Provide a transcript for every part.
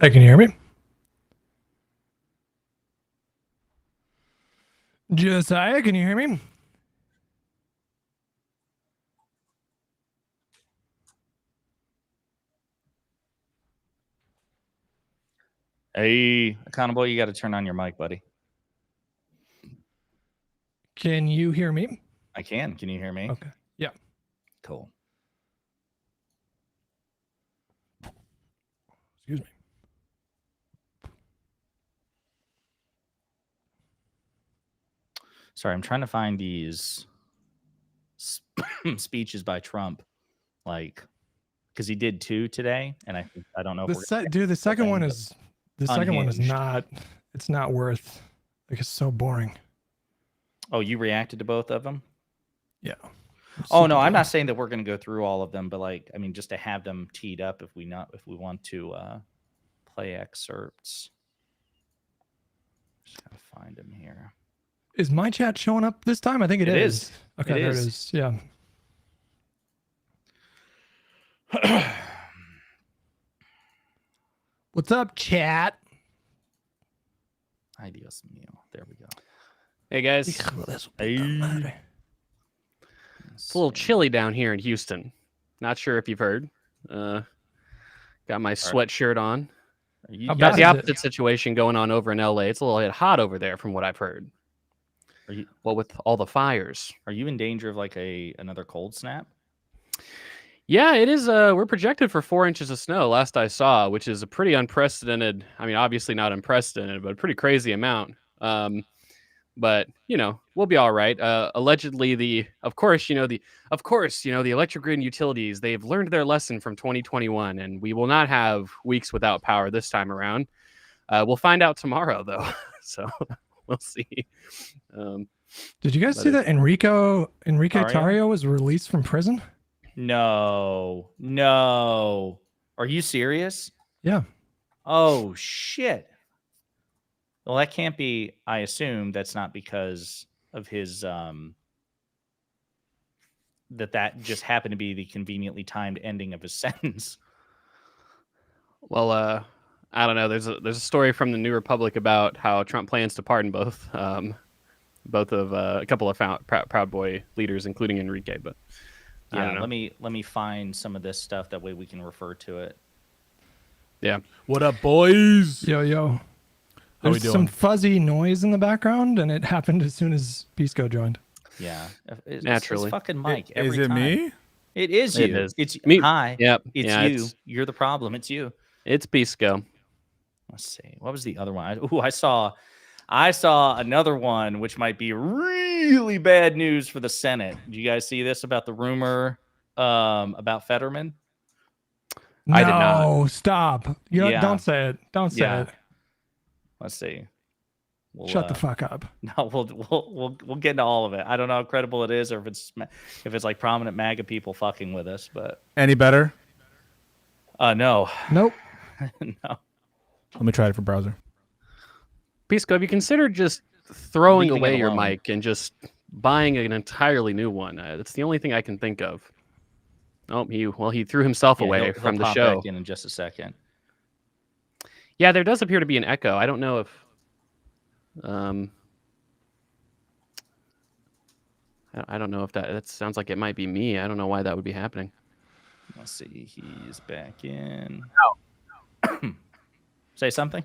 Hey, can you hear me? Josiah, can you hear me? Hey, Accountable, you got to turn on your mic, buddy. Can you hear me? I can. Can you hear me? Okay. Yeah. Cool. Excuse me. Sorry, I'm trying to find these speeches by Trump, like, because he did 2 today, and I don't know. The second one is not. It's not worth. Like, it's so boring. Oh, you reacted to both of them? Yeah. Oh no, I'm not saying that we're going to go through all of them, but like, I mean, just to have them teed up if we want to play excerpts. Just gotta find them here. Is my chat showing up this time? I think it is. Okay, there it is. Yeah. What's up, chat? Hi, Dios mío. There we go. Hey, guys. Hey. It's a little chilly down here in Houston. Not sure if you've heard. Got my sweatshirt on. Got the opposite situation going on over in LA. It's a little bit hot over there from what I've heard. Well, with all the fires. Are you in danger of like another cold snap? Yeah, it is. We're projected for 4 inches of snow last I saw, which is a pretty unprecedented. I mean, obviously not unprecedented, but a pretty crazy amount. But you know, we'll be all right. Allegedly, the electric grid and utilities, they've learned their lesson from 2021, and we will not have weeks without power this time around. We'll find out tomorrow, though. So we'll see. Did you guys see that Enrique Tarrio was released from prison? No. Are you serious? Yeah. Oh shit. Well, that can't be. I assume that's not because of his that just happened to be the conveniently timed ending of his sentence. Well, I don't know. There's a story from the New Republic about how Trump plans to pardon both of a couple of Proud Boy leaders, including Enrique. But yeah, let me find some of this stuff. That way we can refer to it. Yeah. What up, boys? Yo. There's some fuzzy noise in the background, and it happened as soon as Pisco joined. Yeah, naturally. It's fucking Mike. Is it me? It is you. It is. It's me. Hi. Yep. It's you. You're the problem. It's you. It's Pisco. Let's see. What was the other one? I saw another one, which might be really bad news for the Senate. Did you guys see this about the rumor about Fetterman? No, I did not. Stop. Don't say it. Don't say it. Let's see. Shut the fuck up. No, we'll get into all of it. I don't know how credible it is, or if it's like prominent MAGA people fucking with us. But any better? No. Nope. No. Let me try it for browser. Pisco, have you considered just throwing away your mic and just buying an entirely new one? That's the only thing I can think of. Oh, he threw himself away from the show. Back in just a second. Yeah, there does appear to be an echo. I don't know if I don't know if that sounds like it might be me. I don't know why that would be happening. Let's see. He's back in. No. Say something.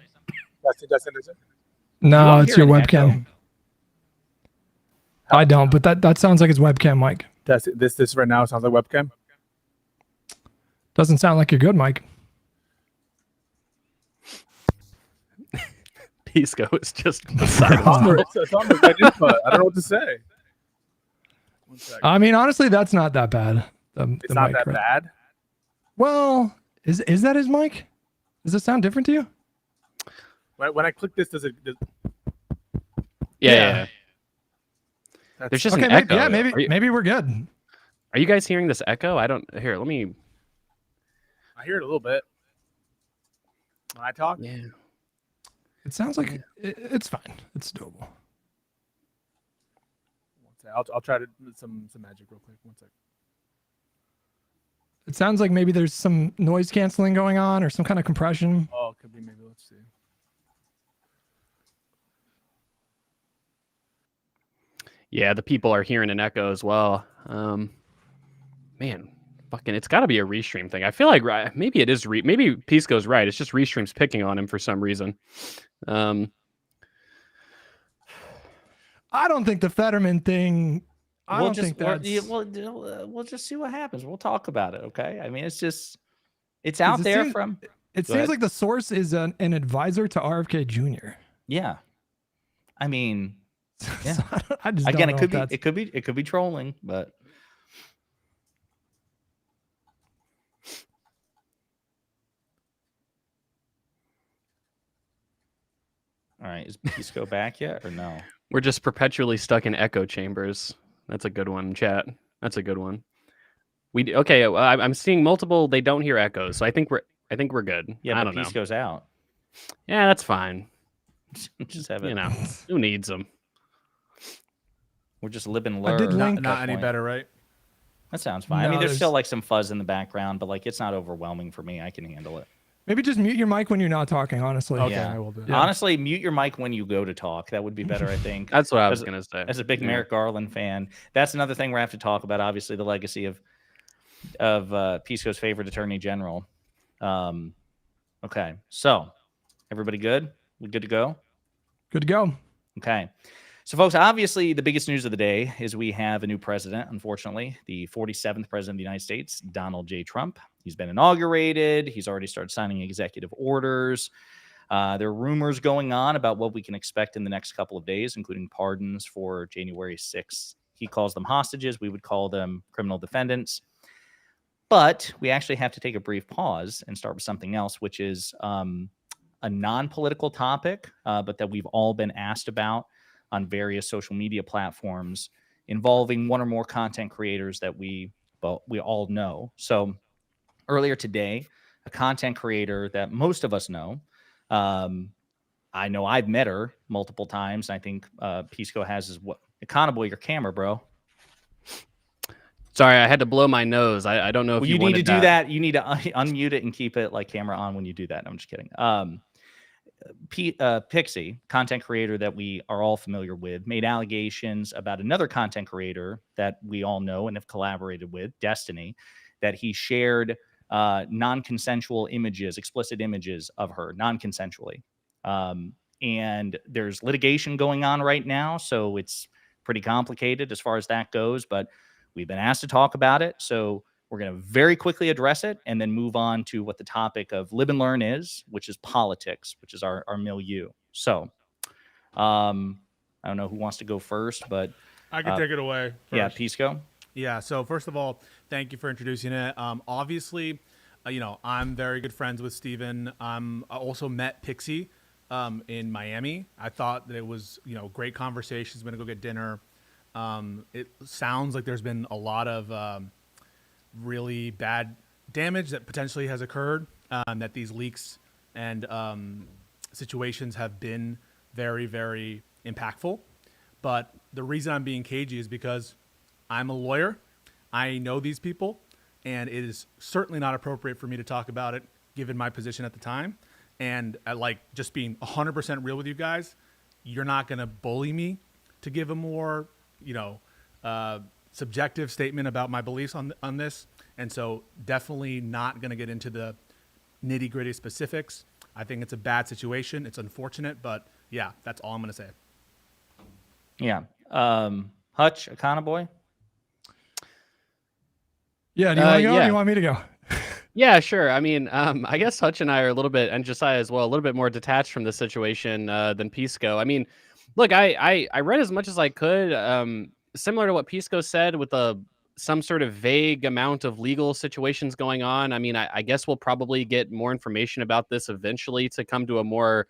No, it's your webcam. I don't, but that sounds like his webcam mic. This right now sounds like webcam? Doesn't sound like you're good, Mike. Pisco is just beside I don't know what to say. I mean, honestly, that's not that bad. It's not that bad? Well, is that his mic? Does it sound different to you? When I click this, does it... Yeah. There's just an echo. Yeah, maybe we're good. Are you guys hearing this echo? I don't... Here, let me... I hear it a little bit. When I talk? Yeah. It sounds like it's fine. It's doable. I'll try to do some magic real quick. 1 sec. It sounds like maybe there's some noise canceling going on or some kind of compression. Oh, it could be maybe. Let's see. Yeah, the people are hearing an echo as well. Man, fucking, it's got to be a restream thing. I feel like maybe it is. Maybe Pisco's right. It's just restream's picking on him for some reason. I don't think the Fetterman thing. We'll just see what happens. We'll talk about it. Okay. I mean, it's out there from. It seems like the source is an advisor to RFK Jr. Yeah. I mean, yeah. So I just again, don't know it could be trolling, but. All right, is Pisco back yet or no? We're just perpetually stuck in echo chambers. That's a good one, chat. That's a good one. Okay. I'm seeing multiple. They don't hear echoes, so I think we're good. Yeah, I don't know. Pisco's out. Yeah, that's fine. Just have it. You know, who needs them? We're just living learn. I did link not any better, right? That sounds fine. No, I mean, there's still like some fuzz in the background, but like it's not overwhelming for me. I can handle it. Maybe just mute your mic when you're not talking, honestly. Okay, Yeah. I will do. Yeah. Honestly, mute your mic when you go to talk. That would be better, I think. That's what I was gonna say. As a big Merrick Garland fan, that's another thing we have to talk about. Obviously, the legacy of Pisco's favorite attorney general. Okay, so everybody good? We good to go? Good to go. Okay. So, folks, obviously, the biggest news of the day is we have a new president, unfortunately, the 47th president of the United States, Donald J. Trump. He's been inaugurated. He's already started signing executive orders. There are rumors going on about what we can expect in the next couple of days, including pardons for January 6th. He calls them hostages. We would call them criminal defendants. But we actually have to take a brief pause and start with something else, which is a non-political topic, but that we've all been asked about on various social media platforms involving one or more content creators that we all know. So earlier today, a content creator that most of us know, I know I've met her multiple times. I think Pisco has as well. Econoboy, your camera, bro. Sorry, I had to blow my nose. I don't know if you need to do that. You need to unmute it and keep it like camera on when you do that. I'm just kidding. Pixie, content creator that we are all familiar with, made allegations about another content creator that we all know and have collaborated with, Destiny, that he shared non-consensual images, explicit images of her non-consensually. And there's litigation going on right now, so it's pretty complicated as far as that goes, but we've been asked to talk about it, so we're going to very quickly address it and then move on to what the topic of Live and Learn is, which is politics, which is our milieu. So I don't know who wants to go first, but I can take it away first. Yeah, Pisco. Yeah, so first of all, thank you for introducing it. Obviously, I'm very good friends with Steven. I also met Pixie in Miami. I thought that it was, great conversations. I'm going to go get dinner. It sounds like there's been a lot of really bad damage that potentially has occurred, that these leaks and situations have been very, very impactful. But the reason I'm being cagey is because I'm a lawyer. I know these people, and it is certainly not appropriate for me to talk about it given my position at the time. And just being 100% real with you guys, you're not going to bully me to give a more, subjective statement about my beliefs on this. And so definitely not going to get into the nitty gritty specifics. I think it's a bad situation. It's unfortunate, but yeah, that's all I'm going to say. Yeah. Hutch, Econoboy. Yeah. Do you want to go? Or do you want me to go? Yeah, sure. I mean, I guess Hutch and I are a little bit, and Josiah as well, a little bit more detached from the situation than Pisco. I mean, look, I read as much as I could. Similar to what Pisco said, with some sort of vague amount of legal situations going on. I mean, I guess we'll probably get more information about this eventually to come to a more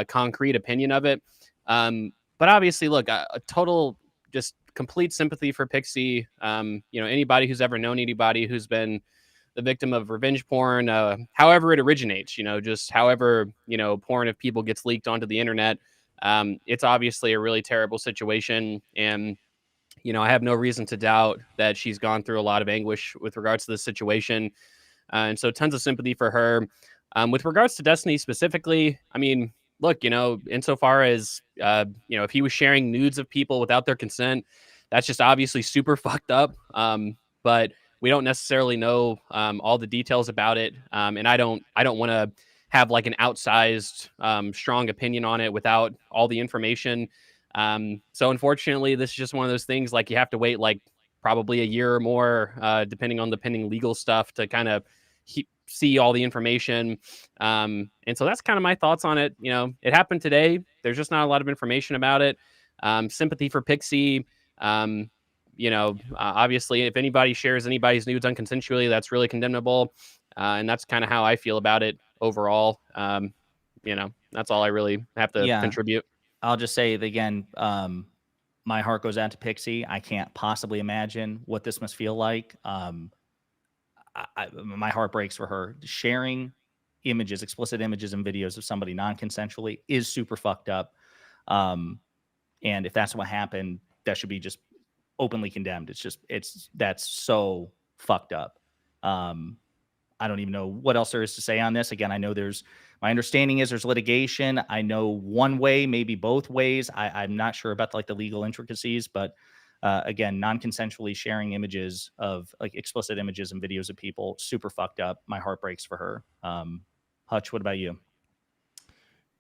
concrete opinion of it. But obviously, look, a total, just complete sympathy for Pixie. Anybody who's ever known anybody who's been the victim of revenge porn, however it originates, just however, porn of people gets leaked onto the internet. It's obviously a really terrible situation. And I have no reason to doubt that she's gone through a lot of anguish with regards to this situation. And so tons of sympathy for her. With regards to Destiny specifically, I mean, look, insofar as, if he was sharing nudes of people without their consent, that's just obviously super fucked up. But we don't necessarily know all the details about it. And I don't want to have like an outsized, strong opinion on it without all the information. So unfortunately, this is just one of those things, like you have to wait like probably a year or more, depending on the pending legal stuff, to kind of see all the information. And so that's kind of my thoughts on it. It happened today. There's just not a lot of information about it. Sympathy for Pixie. Obviously, if anybody shares anybody's nudes unconsensually, that's really condemnable. And that's kind of how I feel about it overall. That's all I really have to contribute. I'll just say it again. My heart goes out to Pixie. I can't possibly imagine what this must feel like. My heart breaks for her. Sharing images, explicit images and videos of somebody non-consensually is super fucked up. And if that's what happened, that should be just openly condemned. That's so fucked up. I don't even know what else there is to say on this. Again, I know my understanding is there's litigation. I know one way, maybe both ways. I'm not sure about the legal intricacies, but again, non-consensually sharing images of like explicit images and videos of people, super fucked up. My heart breaks for her. Hutch, what about you?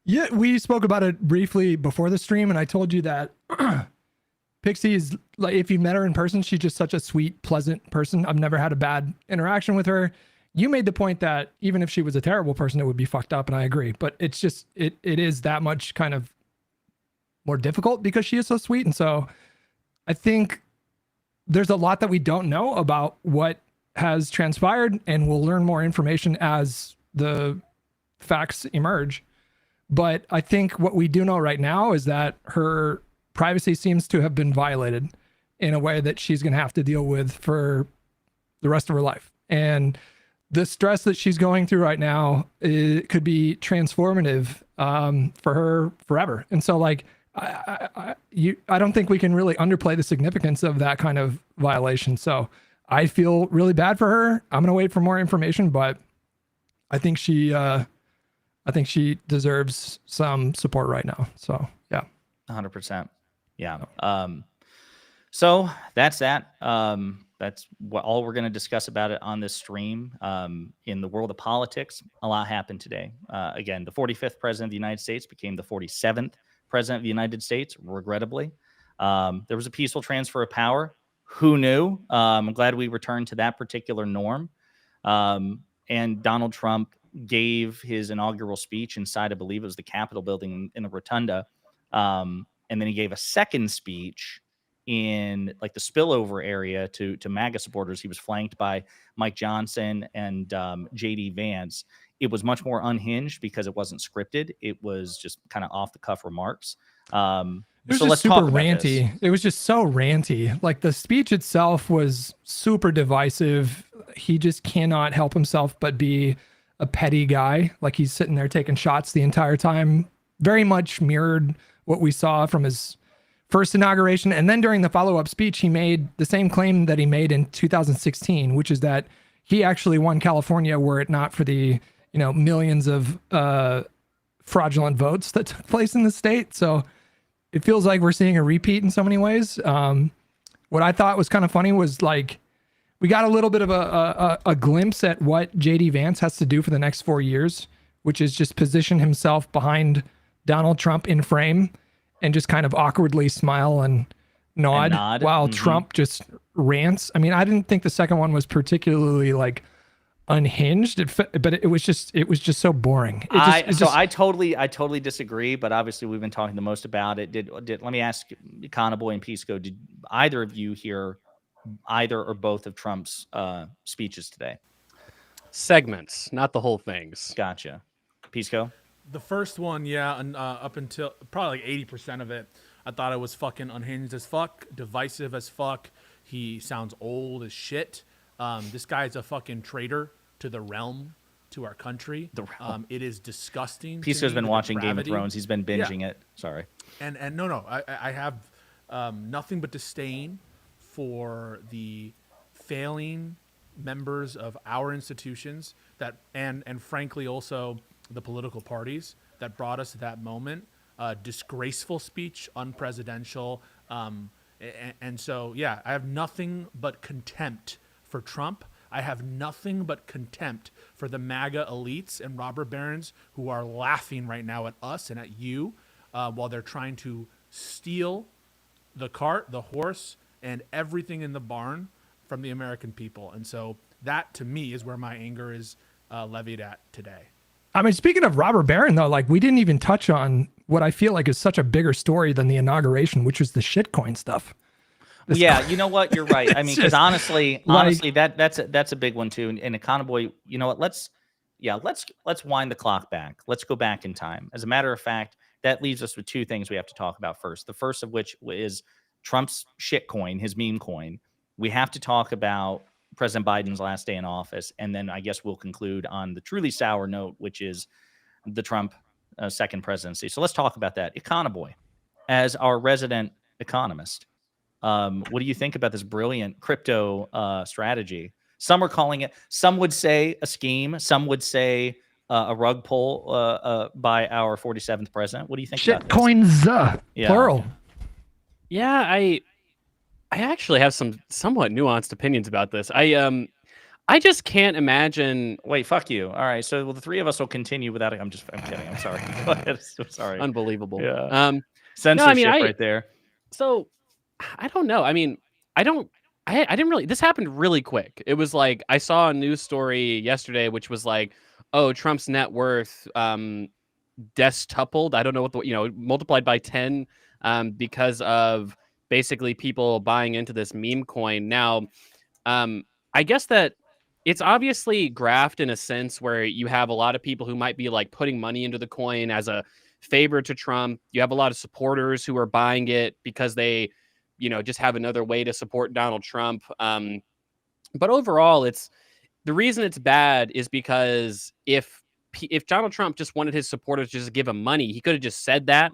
Yeah, we spoke about it briefly before the stream, and I told you that Pixie is, like, if you met her in person, she's just such a sweet, pleasant person. I've never had a bad interaction with her. You made the point that even if she was a terrible person, it would be fucked up, and I agree. But it's just, it is that much kind of more difficult because she is so sweet. And so I think there's a lot that we don't know about what has transpired, and we'll learn more information as the facts emerge. But I think what we do know right now is that her privacy seems to have been violated in a way that she's going to have to deal with for the rest of her life. And the stress that she's going through right now, it could be transformative for her forever. And so, like, I don't think we can really underplay the significance of that kind of violation. So I feel really bad for her. I'm going to wait for more information, but I think she deserves some support right now. So yeah. 100%. Yeah. So that's that. That's all we're going to discuss about it on this stream. In the world of politics, a lot happened today. Again, the 45th president of the United States became the 47th president of the United States, regrettably. There was a peaceful transfer of power. Who knew? I'm glad we returned to that particular norm. And Donald Trump gave his inaugural speech inside, I believe it was the Capitol building in the Rotunda. And then he gave a second speech in like the spillover area to MAGA supporters. He was flanked by Mike Johnson and JD Vance. It was much more unhinged because it wasn't scripted. It was just kind of off the cuff remarks. It was just super ranty. It was just so ranty. Like, the speech itself was super divisive. He just cannot help himself but be a petty guy. Like, he's sitting there taking shots the entire time. Very much mirrored what we saw from his first inauguration. And then during the follow-up speech, he made the same claim that he made in 2016, which is that he actually won California were it not for the, millions of fraudulent votes that took place in the state. So it feels like we're seeing a repeat in so many ways. What I thought was kind of funny was, like, we got a little bit of a glimpse at what JD Vance has to do for the next 4 years, which is just position himself behind Donald Trump in frame and just kind of awkwardly smile and nod. While Trump just rants. I mean, I didn't think the second one was particularly, like, unhinged, but it was just so boring. I totally disagree, but obviously we've been talking the most about it. Let me ask Conaboy and Pisco, did either of you hear either or both of Trump's speeches today? Segments, not the whole things. Gotcha. Pisco? The first one, yeah, and up until probably like 80% of it, I thought it was fucking unhinged as fuck, divisive as fuck. He sounds old as shit. This guy's a fucking traitor to the realm, to our country. It is disgusting. Pisco's been watching Game of Thrones. He's been binging it. Sorry. And no, I have nothing but disdain for the failing members of our institutions that, and frankly also the political parties that brought us to that moment. Disgraceful speech, unpresidential, and so yeah, I have nothing but contempt for Trump. I have nothing but contempt for the MAGA elites and robber barons who are laughing right now at us and at you while they're trying to steal the cart, the horse, and everything in the barn from the American people. And so that, to me, is where my anger is levied at today. I mean, speaking of robber baron, though, like we didn't even touch on what I feel like is such a bigger story than the inauguration, which was the shitcoin stuff. Yeah, you know what? You're right. I mean, because honestly, that's a big one too. And Econoboy, you know what? Let's wind the clock back. Let's go back in time. As a matter of fact, that leaves us with two things we have to talk about first. The first of which is Trump's shitcoin, his meme coin. We have to talk about President Biden's last day in office, and then I guess we'll conclude on the truly sour note, which is the Trump second presidency. So let's talk about that. Econoboy, as our resident economist, what do you think about this brilliant crypto strategy? Some are calling it, some would say a scheme, some would say a rug pull by our 47th president. What do you think about this? Shitcoins, plural. Yeah, I actually have some somewhat nuanced opinions about this. I just can't imagine. Wait, fuck you. All right, so the three of us will continue without it. I'm kidding. I'm sorry. Go ahead. I'm sorry. Unbelievable. Yeah. Censorship right there. So I don't know. I mean, I didn't really, this happened really quick. It was like, I saw a news story yesterday, which was like, oh, Trump's net worth destupled. I don't know what multiplied by 10 because of basically people buying into this meme coin. Now, I guess that it's obviously graft in a sense where you have a lot of people who might be like putting money into the coin as a favor to Trump. You have a lot of supporters who are buying it because they, just have another way to support Donald Trump. But overall, the reason it's bad is because if Donald Trump just wanted his supporters to just give him money, he could have just said that,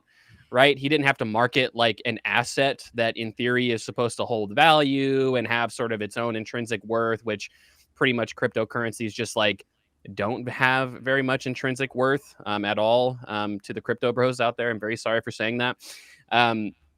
right? He didn't have to market like an asset that in theory is supposed to hold value and have sort of its own intrinsic worth, which pretty much cryptocurrencies just like don't have very much intrinsic worth at all to the crypto bros out there. I'm very sorry for saying that.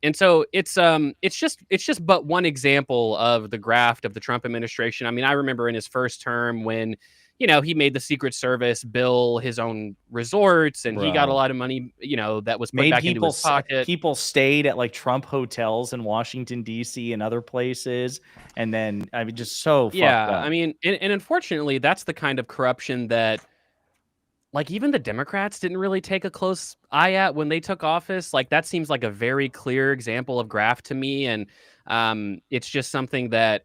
And so it's just but one example of the graft of the Trump administration. I mean, I remember in his first term when, he made the Secret Service bill his own resorts and he got a lot of money, that was put back into his pocket. People stayed at like Trump hotels in Washington, D.C. and other places. And then, I mean, just so fucked up. I mean, and unfortunately, that's the kind of corruption that like even the Democrats didn't really take a close eye at when they took office. Like that seems like a very clear example of graft to me. And it's just something that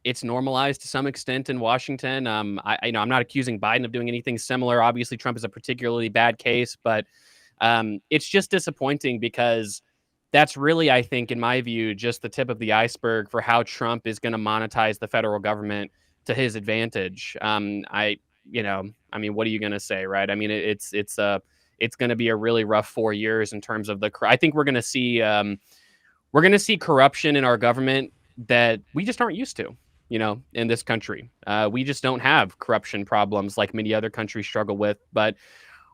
it's normalized to some extent in Washington. I'm not accusing Biden of doing anything similar. Obviously, Trump is a particularly bad case, but it's just disappointing because that's really, I think, in my view, just the tip of the iceberg for how Trump is going to monetize the federal government to his advantage. I mean, what are you going to say, right? I mean, it's going to be a really rough 4 years in terms of I think we're going to see corruption in our government that we just aren't used to, in this country. We just don't have corruption problems like many other countries struggle with, but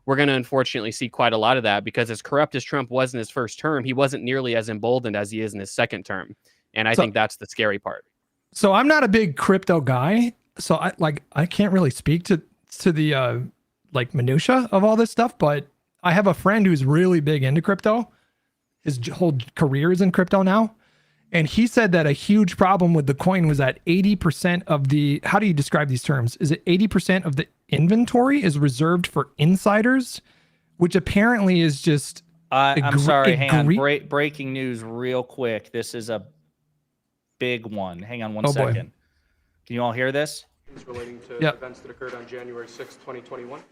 we're going to unfortunately see quite a lot of that because as corrupt as Trump was in his first term, he wasn't nearly as emboldened as he is in his second term. And I think that's the scary part. So I'm not a big crypto guy. So I can't really speak to the minutia of all this stuff, but I have a friend who's really big into crypto. His whole career is in crypto now. And he said that a huge problem with the coin was that 80% of the, how do you describe these terms? Is it 80% of the inventory is reserved for insiders, which apparently is just. I'm sorry, hang on. Breaking news real quick. This is a big one. Hang on one second. Boy. Can you all hear this? Relating to events that occurred on January 6, 2021.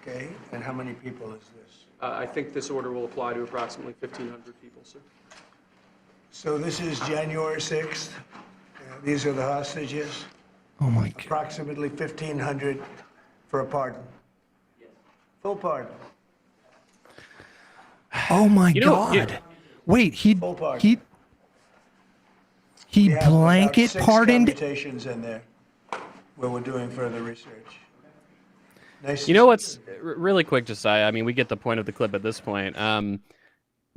Okay, and how many people is this? I think this order will apply to approximately 1,500 people, sir. So this is January 6th. These are the hostages. Oh my God. Approximately 1,500 for a pardon. Yes. Full pardon. Oh my God. Wait, He We have about blanket 6 pardoned. commutations in there where we're doing further research. Nice. You know what's really quick, Josiah? I mean, we get the point of the clip at this point.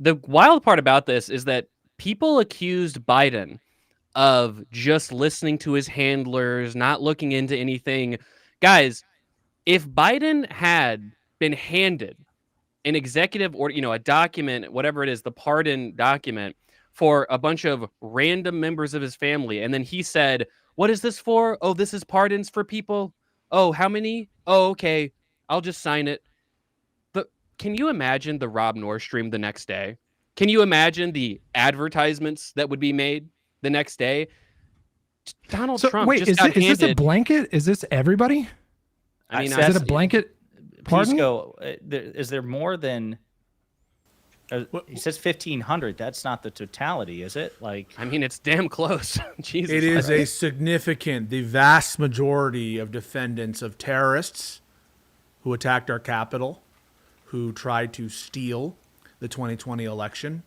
The wild part about this is that people accused Biden of just listening to his handlers, not looking into anything. Guys, if Biden had been handed an executive order, a document, whatever it is, the pardon document for a bunch of random members of his family, and then he said, "What is this for? Oh, this is pardons for people. Oh, how many? Oh, okay. I'll just sign it." But can you imagine the Rob Nordstrom the next day? Can you imagine the advertisements that would be made the next day? Donald So Trump wait, just is got this a handed. blanket? Is this everybody? I mean, Is Is it a blanket pardon? Pisco, is there more than? He says 1,500. That's not the totality, is it? Like, I mean, it's damn close. Jesus. It is a significant, the vast majority of defendants of terrorists who attacked our Capitol, who tried to steal the 2020 election.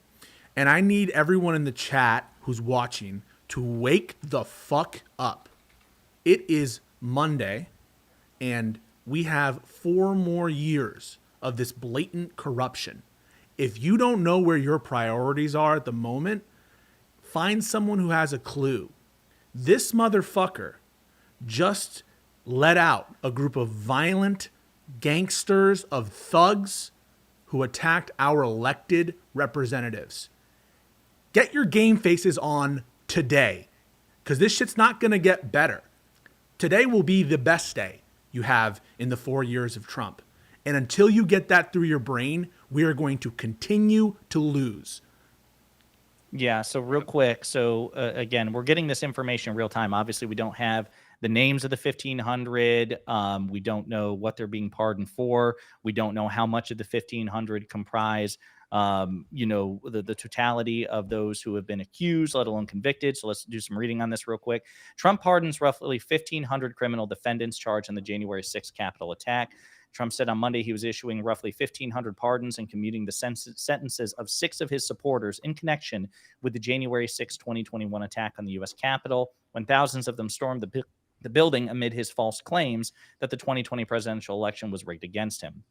And I need everyone in the chat who's watching to wake the fuck up. It is Monday, and we have 4 more years of this blatant corruption. If you don't know where your priorities are at the moment, find someone who has a clue. This motherfucker just let out a group of violent gangsters, of thugs who attacked our elected representatives. Get your game faces on today, because this shit's not going to get better. Today will be the best day you have in the 4 years of Trump. And until you get that through your brain, we are going to continue to lose. yeah. So real quick. So again, we're getting this information real time. Obviously, we don't have the names of the 1,500. We don't know what they're being pardoned for. We don't know how much of the 1,500 comprise, the totality of those who have been accused, let alone convicted. So let's do some reading on this real quick. Trump pardons roughly 1,500 criminal defendants charged in the January 6th Capitol attack. Trump said on Monday he was issuing roughly 1,500 pardons and commuting the sentences of 6 of his supporters in connection with the January 6, 2021 attack on the U.S. Capitol, when thousands of them stormed the building amid his false claims that the 2020 presidential election was rigged against him.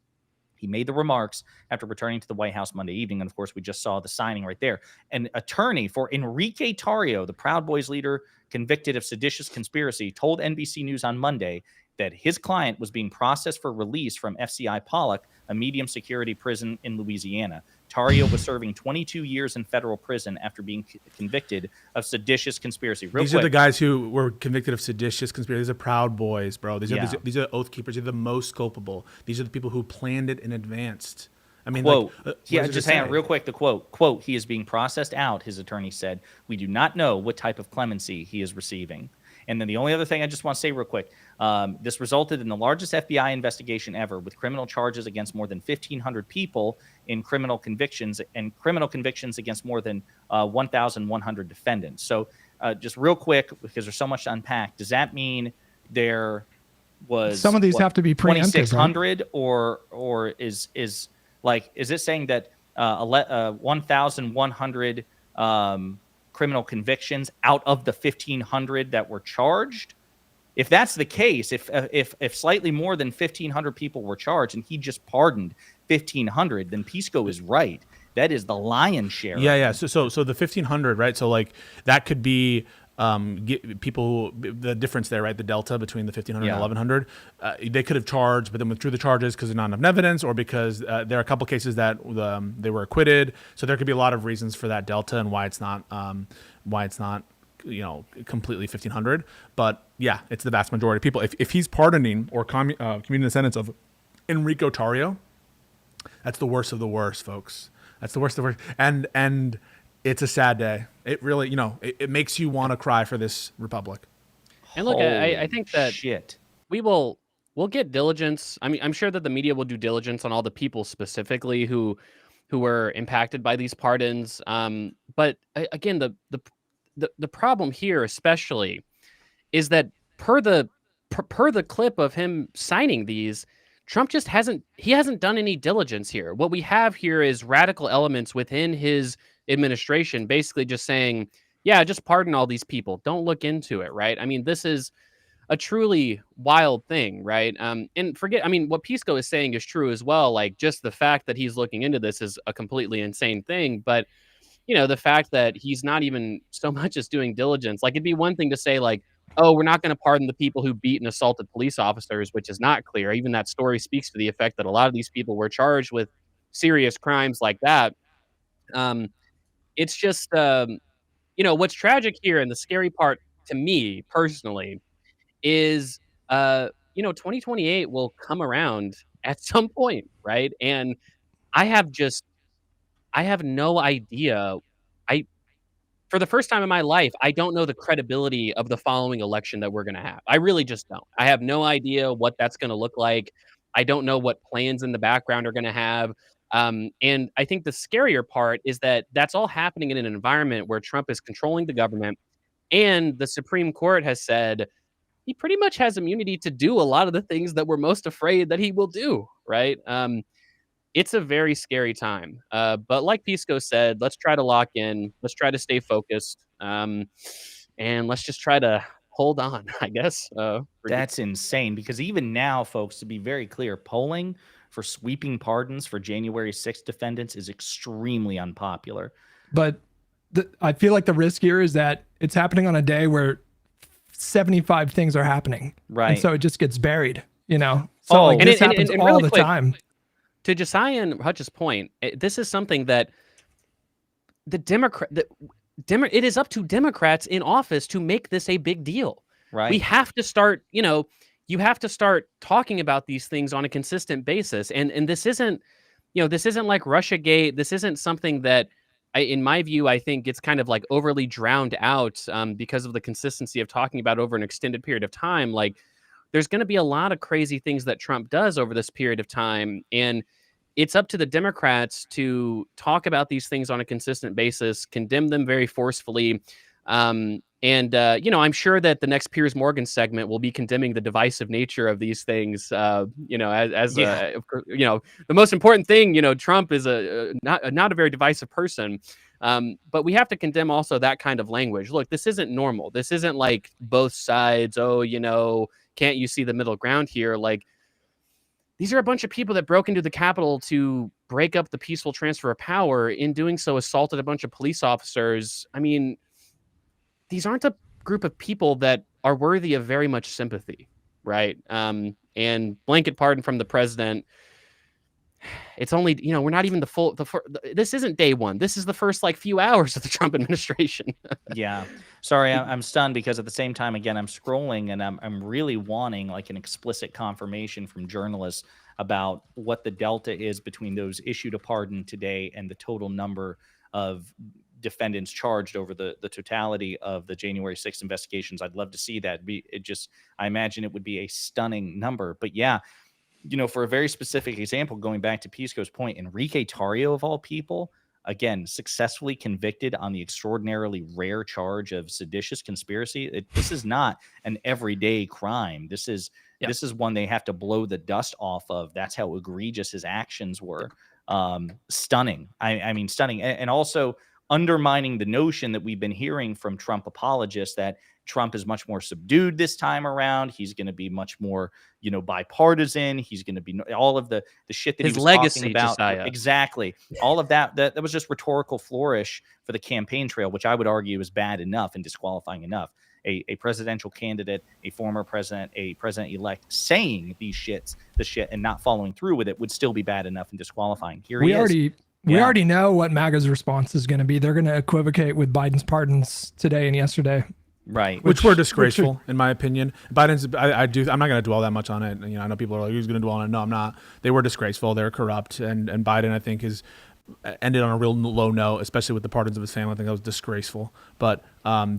He made the remarks after returning to the White House Monday evening. And of course, we just saw the signing right there. An attorney for Enrique Tarrio, the Proud Boys leader convicted of seditious conspiracy, told NBC News on Monday that his client was being processed for release from FCI Pollock, a medium security prison in Louisiana. Tarrio was serving 22 years in federal prison after being convicted of seditious conspiracy. These are the guys who were convicted of seditious conspiracy. These are Proud Boys, bro. These are oath keepers. These are the most culpable. These are the people who planned it in advance. I mean, quote, just hang on real quick. The quote, he is being processed out, his attorney said. We do not know what type of clemency he is receiving. And then the only other thing I just want to say real quick, this resulted in the largest FBI investigation ever, with criminal charges against more than 1,500 people in criminal convictions against more than 1,100 defendants. So just real quick, because there's so much to unpack, does that mean there was Some of these have to be preempted, 2,600 or is it saying that 1,100 criminal convictions out of the 1,500 that were charged? If that's the case, if slightly more than 1,500 people were charged and he just pardoned 1,500, then Pisco is right. That is the lion's share. Yeah. So the 1,500, right? So like that could be people, the difference there, right? The delta between the 1,500 and 1,100. They could have charged, but then withdrew the charges because there's not enough evidence, or because there are a couple cases that they were acquitted. So there could be a lot of reasons for that delta and why it's not completely 1,500. But yeah, it's the vast majority of people. If he's pardoning or commuting the sentence of Enrico Tarrio, that's the worst of the worst, folks. That's the worst of the worst. And it's a sad day. It really, it makes you want to cry for this republic. And look, I think that shit. we'll get diligence. I mean, I'm sure that the media will do diligence on all the people specifically who were impacted by these pardons. But again, the problem here especially is that per the clip of him signing these, Trump just hasn't done any diligence here. What we have here is radical elements within his administration basically just saying, yeah, just pardon all these people. Don't look into it, right? I mean, this is a truly wild thing, right? And forget, I mean, what Pisco is saying is true as well. Like, just the fact that he's looking into this is a completely insane thing. But, the fact that he's not even so much as doing diligence, like, it'd be one thing to say, like, oh, we're not going to pardon the people who beat and assaulted police officers, which is not clear. Even that story speaks to the effect that a lot of these people were charged with serious crimes like that. It's just, what's tragic here and the scary part to me personally is 2028 will come around at some point, right? And I have just I have no idea. I For the first time in my life, I don't know the credibility of the following election that we're going to have. I really just don't. I have no idea what that's going to look like. I don't know what plans in the background are going to have. And I think the scarier part is that that's all happening in an environment where Trump is controlling the government, and the Supreme Court has said he pretty much has immunity to do a lot of the things that we're most afraid that he will do, right? It's a very scary time. But like Pisco said, let's try to lock in. Let's try to stay focused. And let's just try to hold on, I guess. That's insane, because even now, folks, to be very clear, polling for sweeping pardons for January 6th defendants is extremely unpopular. But I feel like the risk here is that it's happening on a day where 75 things are happening. Right. And so it just gets buried, So Oh, like, and this happens all really the quick, time. To Josiah and Hutch's point, this is something that it is up to Democrats in office to make this a big deal. Right. We have to start, you have to start talking about these things on a consistent basis. And this isn't, this isn't like Russiagate. This isn't something that, in my view, I think it's kind of like overly drowned out because of the consistency of talking about over an extended period of time. Like, there's going to be a lot of crazy things that Trump does over this period of time. And it's up to the Democrats to talk about these things on a consistent basis, condemn them very forcefully. I'm sure that the next Piers Morgan segment will be condemning the divisive nature of these things. The most important thing, Trump is not a very divisive person. But we have to condemn also that kind of language. Look, this isn't normal. This isn't like both sides. Oh, can't you see the middle ground here? Like, these are a bunch of people that broke into the Capitol to break up the peaceful transfer of power. In doing so, assaulted a bunch of police officers. I mean, these aren't a group of people that are worthy of very much sympathy, right? And blanket pardon from the president. It's only, we're not even this isn't day one. This is the first few hours of the Trump administration. Yeah. Sorry, I'm stunned, because at the same time, again, I'm scrolling and I'm really wanting an explicit confirmation from journalists about what the delta is between those issued a pardon today and the total number of defendants charged over the totality of the January 6th investigations. I'd love to see that. I imagine it would be a stunning number. But yeah, for a very specific example, going back to Pisco's point, Enrique Tarrio, of all people, again, successfully convicted on the extraordinarily rare charge of seditious conspiracy. This is not an everyday crime. This is one they have to blow the dust off of. That's how egregious his actions were. Stunning. I mean, stunning. And also undermining the notion that we've been hearing from Trump apologists that Trump is much more subdued this time around. He's going to be much more, bipartisan. He's going to be all of the shit that his he was legacy, talking about. Josiah. Exactly. All of that was just rhetorical flourish for the campaign trail, which I would argue is bad enough and disqualifying enough. A presidential candidate, a former president, a president-elect saying the shit, and not following through with it would still be bad enough and disqualifying. We already know what MAGA's response is going to be. They're going to equivocate with Biden's pardons today and yesterday. Right. Which were disgraceful, in my opinion. Biden's, I'm not going to dwell that much on it. I know people are like, who's going to dwell on it? No, I'm not. They were disgraceful. They're corrupt. And Biden, I think, is ended on a real low note, especially with the pardons of his family. I think that was disgraceful. But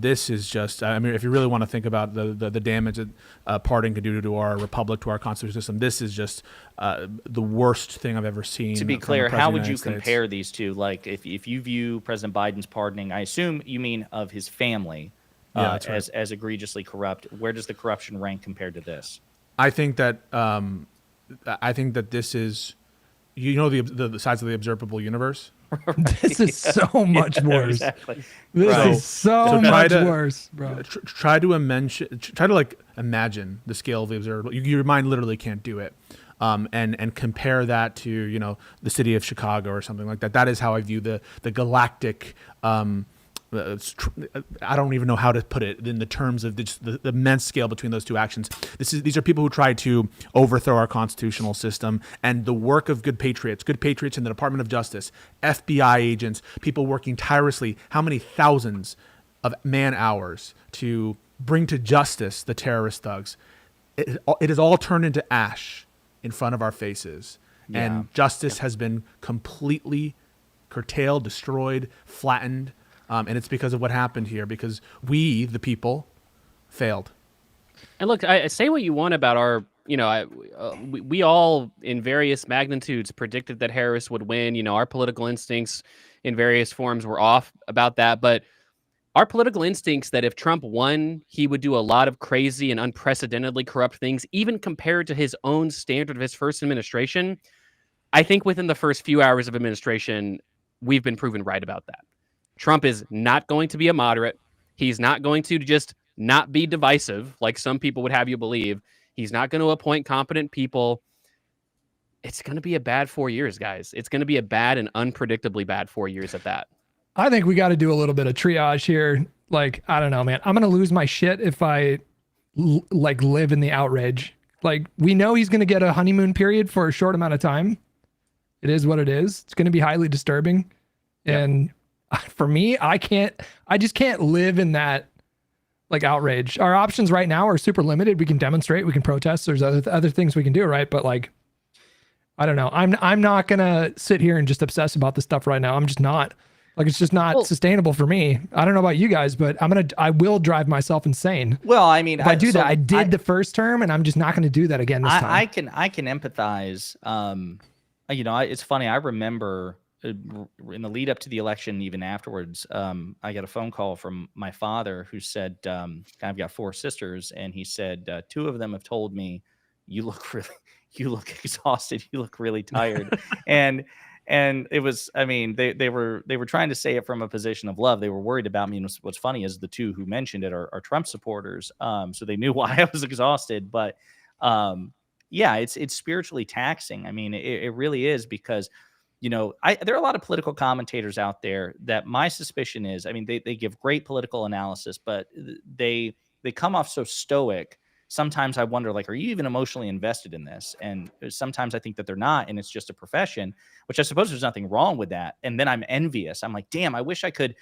this is just, if you really want to think about the damage that pardon could do to our republic, to our constitutional system, this is just the worst thing I've ever seen. To be clear, how would you compare these two? Like, if you view President Biden's pardoning, I assume you mean of his family, as egregiously corrupt. Where does the corruption rank compared to this? I think that this is, you know the size of the observable universe. This is so much worse. Exactly. This Right. is so So much worse, bro. Try to imagine the scale of the observable. Your mind literally can't do it. And compare that to, you know, the city of Chicago or something like that. That is how I view the galactic. I don't even know how to put it in the terms of the immense scale between those two actions. These are people who try to overthrow our constitutional system, and the work of good patriots in the Department of Justice, FBI agents, people working tirelessly, how many thousands of man hours to bring to justice the terrorist thugs. It is all turned into ash in front of our faces. Yeah. And justice has been completely curtailed, destroyed, flattened. And it's because of what happened here, because we, the people, failed. And look, I say what you want about our, you know, we all in various magnitudes predicted that Harris would win. You know, our political instincts in various forms were off about that. But our political instincts that if Trump won, he would do a lot of crazy and unprecedentedly corrupt things, even compared to his own standard of his first administration. I think within the first few hours of administration, we've been proven right about that. Trump is not going to be a moderate. He's not going to just not be divisive, like some people would have you believe. He's not going to appoint competent people. It's going to be a bad 4 years, guys. It's going to be a bad and unpredictably bad 4 years at that. I think we got to do a little bit of triage here. Like, I don't know, man. I'm going to lose my shit if I live in the outrage. Like, we know he's going to get a honeymoon period for a short amount of time. It is what it is. It's going to be highly disturbing. Yep. And for me, I just can't live in that like outrage. Our options right now are super limited. We can demonstrate, we can protest. There's other things we can do, right? But like, I don't know. I'm not gonna sit here and just obsess about this stuff right now. I'm just not. Like, it's just not sustainable for me. I don't know about you guys, but I will drive myself insane. Well, I mean, if I do that, I did the first term, and I'm just not going to do that again this time. I can empathize. You know, it's funny. I remember in the lead up to the election, even afterwards, I got a phone call from my father who said, I've got 4 sisters. And he said, 2 of them have told me, you look exhausted. You look really tired. And it was, I mean, they were trying to say it from a position of love. They were worried about me. And what's funny is the 2 who mentioned it are Trump supporters. So they knew why I was exhausted, but yeah, it's spiritually taxing. I mean, it really is, because you know, there are a lot of political commentators out there that my suspicion is, I mean, they give great political analysis, but they come off so stoic. Sometimes I wonder, like, are you even emotionally invested in this? And sometimes I think that they're not, and it's just a profession, which I suppose there's nothing wrong with that. And then I'm envious. I'm like, damn, I wish I could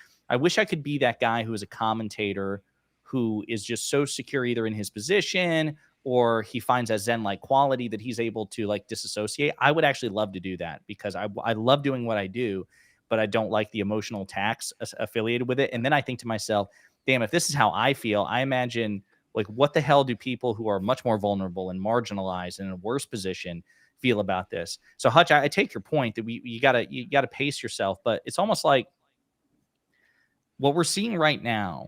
be that guy who is a commentator who is just so secure either in his position or he finds a Zen-like quality that he's able to like disassociate. I would actually love to do that, because I love doing what I do, but I don't like the emotional tax affiliated with it. And then I think to myself, damn, if this is how I feel, I imagine, like, what the hell do people who are much more vulnerable and marginalized and in a worse position feel about this? So Hutch, I take your point that you gotta pace yourself, but it's almost like what we're seeing right now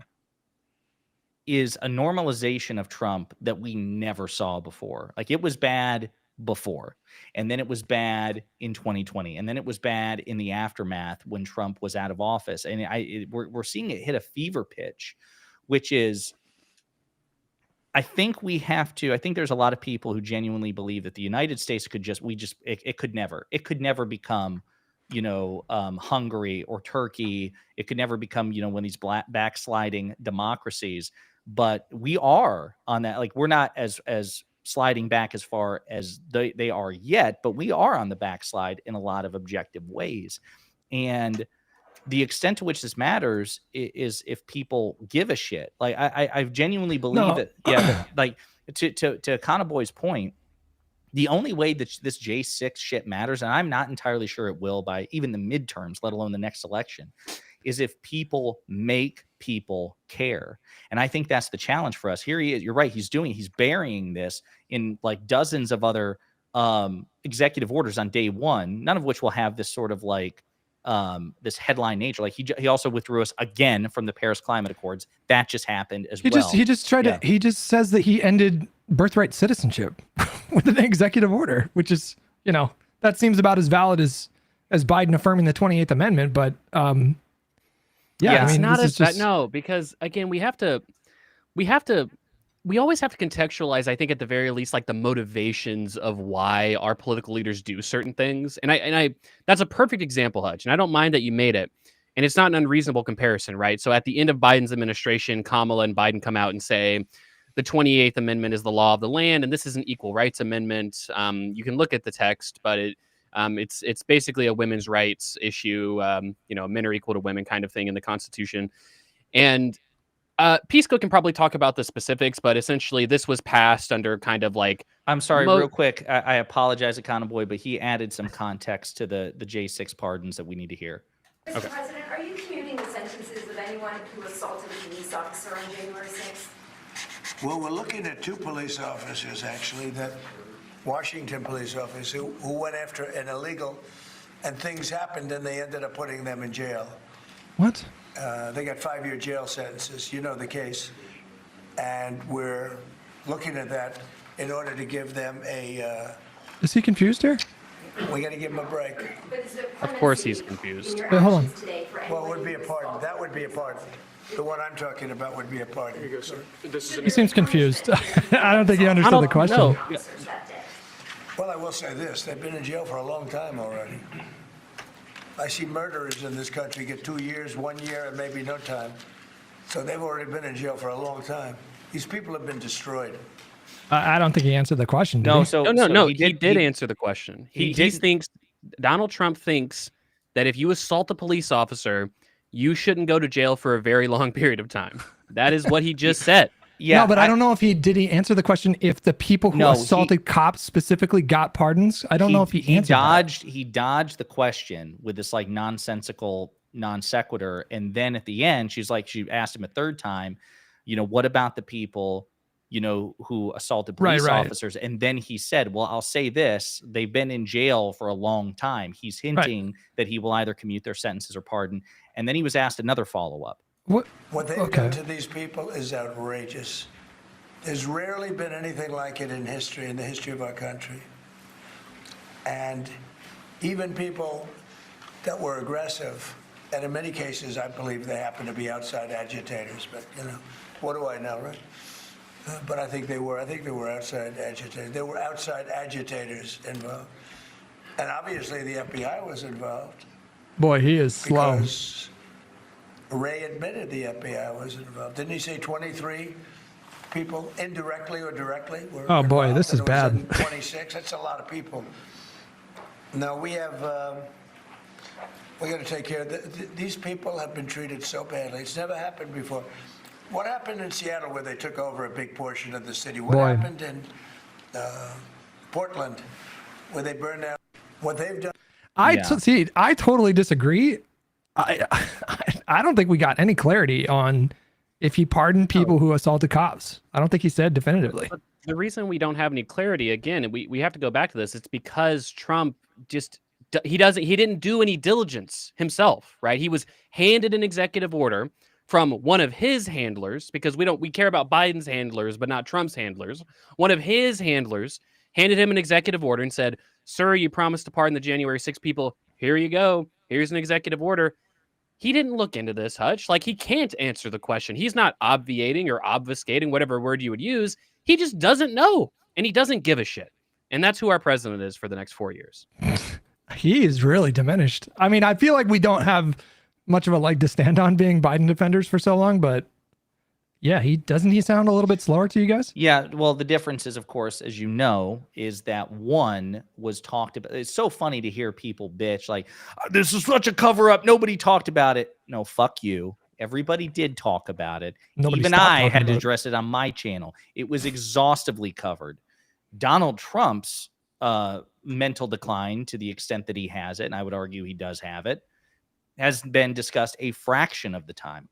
is a normalization of Trump that we never saw before. Like, it was bad before, and then it was bad in 2020, and then it was bad in the aftermath when Trump was out of office. And we're seeing it hit a fever pitch, which is, I think there's a lot of people who genuinely believe that the United States it could never become, you know, Hungary or Turkey. It could never become, you know, one of these backsliding democracies. But we are on that. Like, we're not as sliding back as far as they are yet, but we are on the backslide in a lot of objective ways. And the extent to which this matters is if people give a shit. Like, I genuinely believe that. Yeah, like to Conaboy's point, the only way that this J6 shit matters, and I'm not entirely sure it will by even the midterms, let alone the next election, is if people make people care. And I think that's the challenge for us. Here he is. You're right. He's burying this in like dozens of other executive orders on day one, none of which will have this sort of like this headline nature. Like, he also withdrew us again from the Paris Climate Accords. That just happened as well. He just says that he ended birthright citizenship with an executive order, which is, you know, that seems about as valid as Biden affirming the 28th Amendment. But yeah, I it's mean, not this as is just no, because again, we always have to contextualize, I think, at the very least, like the motivations of why our political leaders do certain things. And I that's a perfect example, Hutch. And I don't mind that you made it. And it's not an unreasonable comparison, right? So at the end of Biden's administration, Kamala and Biden come out and say the 28th Amendment is the law of the land, and this is an equal rights amendment. You can look at the text, but it's basically a women's rights issue. Men are equal to women kind of thing in the Constitution. And Peaceco can probably talk about the specifics, but essentially this was passed under kind of like... I'm sorry, real quick. I apologize, Econo Boy, but he added some context to the J6 pardons that we need to hear. Mr. President, are you commuting the sentences of anyone who assaulted a police officer on January 6th? Well, we're looking at 2 police officers, actually, that Washington police officers who went after an illegal, and things happened and they ended up putting them in jail. what? They got 5-year jail sentences. You know the case. And we're looking at that in order to give them a... Is he confused here? We got to give them a break. Of course he's confused. Wait, hold on. Well, it would be a pardon. That would be a pardon. The one I'm talking about would be a pardon. Here you go, sir. This is an He seems confused. I don't think he understood the question. No. Well, I will say this. They've been in jail for a long time already. I see murderers in this country get 2 years, 1 year, and maybe no time. So they've already been in jail for a long time. These people have been destroyed. I don't think he answered the question. Did No, he? so No. he He did answer the question. He thinks Donald Trump thinks that if you assault a police officer, you shouldn't go to jail for a very long period of time. That is what he just said. Yeah, no, but I don't know if did he answer the question if the people who assaulted cops specifically got pardons? I don't know if he answered that. He dodged the question with this like nonsensical non sequitur, and then at the end, she asked him a third time, what about the people, who assaulted police officers? And then he said, well, I'll say this: they've been in jail for a long time. He's hinting that he will either commute their sentences or pardon. And then he was asked another follow up. What they've done to these people is outrageous. There's rarely been anything like it in the history of our country. And even people that were aggressive, and in many cases, I believe they happen to be outside agitators, but what do I know, right? But I think they were outside agitators. There were outside agitators involved. And obviously the FBI was involved. Boy, he is slow. Because Ray admitted the FBI was involved. Didn't he say 23 people, indirectly or directly, were Oh boy, involved? this is And it was bad. in 26. That's a lot of people. Now we have. We got to take care of these people. Have been treated so badly. It's never happened before. What happened in Seattle, where they took over a big portion of the city? What happened in Portland, where they burned down? What they've done. I totally disagree. I don't think we got any clarity on if he pardoned people who assaulted cops. I don't think he said definitively. But the reason we don't have any clarity, again, and we have to go back to this, it's because Trump he didn't do any diligence himself, right? He was handed an executive order from one of his handlers, because we care about Biden's handlers, but not Trump's handlers. One of his handlers handed him an executive order and said, sir, you promised to pardon the January 6 people. Here you go. Here's an executive order. He didn't look into this, Hutch. Like, he can't answer the question. He's not obviating or obfuscating, whatever word you would use. He just doesn't know, and he doesn't give a shit. And that's who our president is for the next 4 years. He is really diminished. I mean, I feel like we don't have much of a leg to stand on being Biden defenders for so long, but yeah, doesn't he sound a little bit slower to you guys? Yeah, well, the difference is, of course, as you know, is that one was talked about. It's so funny to hear people bitch like, this is such a cover up. Nobody talked about it. No, fuck you. Everybody did talk about it. Nobody Even stopped I talking had to about it. address it on my channel. It was exhaustively covered. Donald Trump's mental decline, to the extent that he has it, and I would argue he does have it, has been discussed a fraction of the time,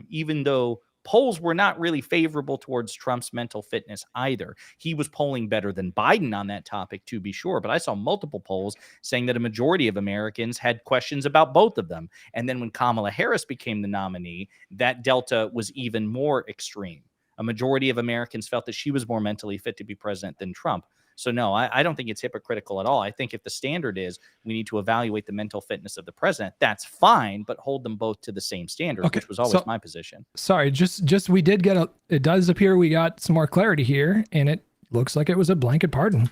even though polls were not really favorable towards Trump's mental fitness either. He was polling better than Biden on that topic, to be sure, but I saw multiple polls saying that a majority of Americans had questions about both of them. And then when Kamala Harris became the nominee, that delta was even more extreme. A majority of Americans felt that she was more mentally fit to be president than Trump. So no, I don't think it's hypocritical at all. I think if the standard is we need to evaluate the mental fitness of the president, that's fine, but hold them both to the same standard, Okay, which was always so- my position. Sorry, just we did get it does appear we got some more clarity here, and it looks like it was a blanket pardon.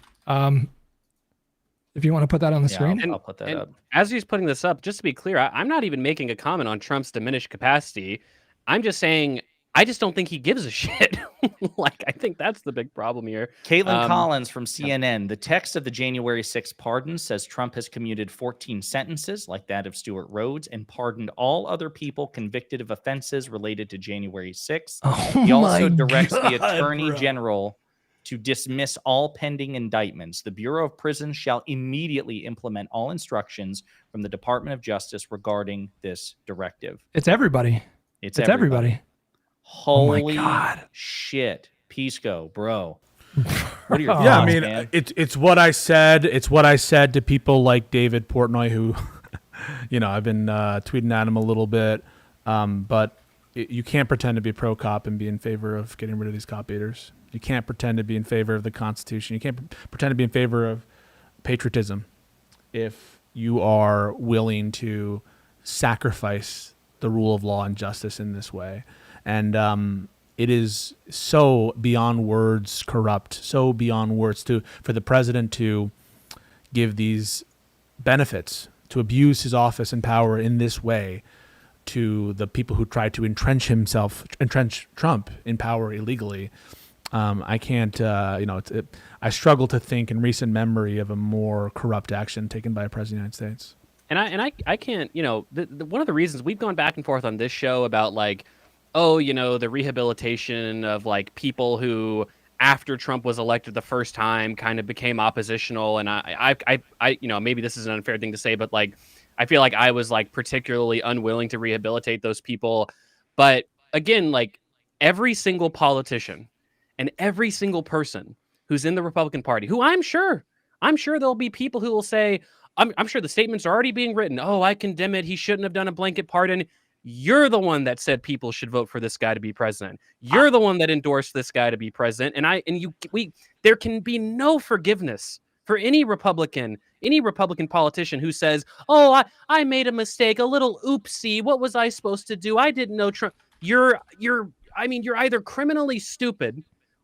If you want to put that on the screen. I'll put that up. As he's putting this up, just to be clear, I'm not even making a comment on Trump's diminished capacity. I'm just saying I just don't think he gives a shit. Like, I think that's the big problem here. Caitlin Collins from CNN. The text of the January 6th pardon says Trump has commuted 14 sentences like that of Stuart Rhodes and pardoned all other people convicted of offenses related to January 6th. Oh He also my directs the God, Attorney bro. General to dismiss all pending indictments. The Bureau of Prisons shall immediately implement all instructions from the Department of Justice regarding this directive. It's everybody. It's everybody. Holy God. shit. Pisco, bro. What are your Oh, Yeah, I thoughts, mean, man? it's what I said. It's what I said to people like David Portnoy, who, I've been tweeting at him a little bit. But you can't pretend to be pro cop and be in favor of getting rid of these cop beaters. You can't pretend to be in favor of the Constitution. You can't pretend to be in favor of patriotism if you are willing to sacrifice the rule of law and justice in this way. And it is so beyond words corrupt, so beyond words for the president to give these benefits, to abuse his office and power in this way to the people who try to entrench Trump in power illegally. I can't, I struggle to think in recent memory of a more corrupt action taken by a president of the United States. And I can't, one of the reasons we've gone back and forth on this show about like, the rehabilitation of like people who after Trump was elected the first time kind of became oppositional. And I maybe this is an unfair thing to say, but like, I feel like I was like particularly unwilling to rehabilitate those people. But again, like every single politician and every single person who's in the Republican Party, who I'm sure there'll be people who will say, I'm sure the statements are already being written. Oh, I condemn it. He shouldn't have done a blanket pardon. You're the one that said people should vote for this guy to be president. You're the one that endorsed this guy to be president. There can be no forgiveness for any Republican politician who says, "Oh, I made a mistake, a little oopsie. What was I supposed to do? I didn't know Trump." You're either criminally stupid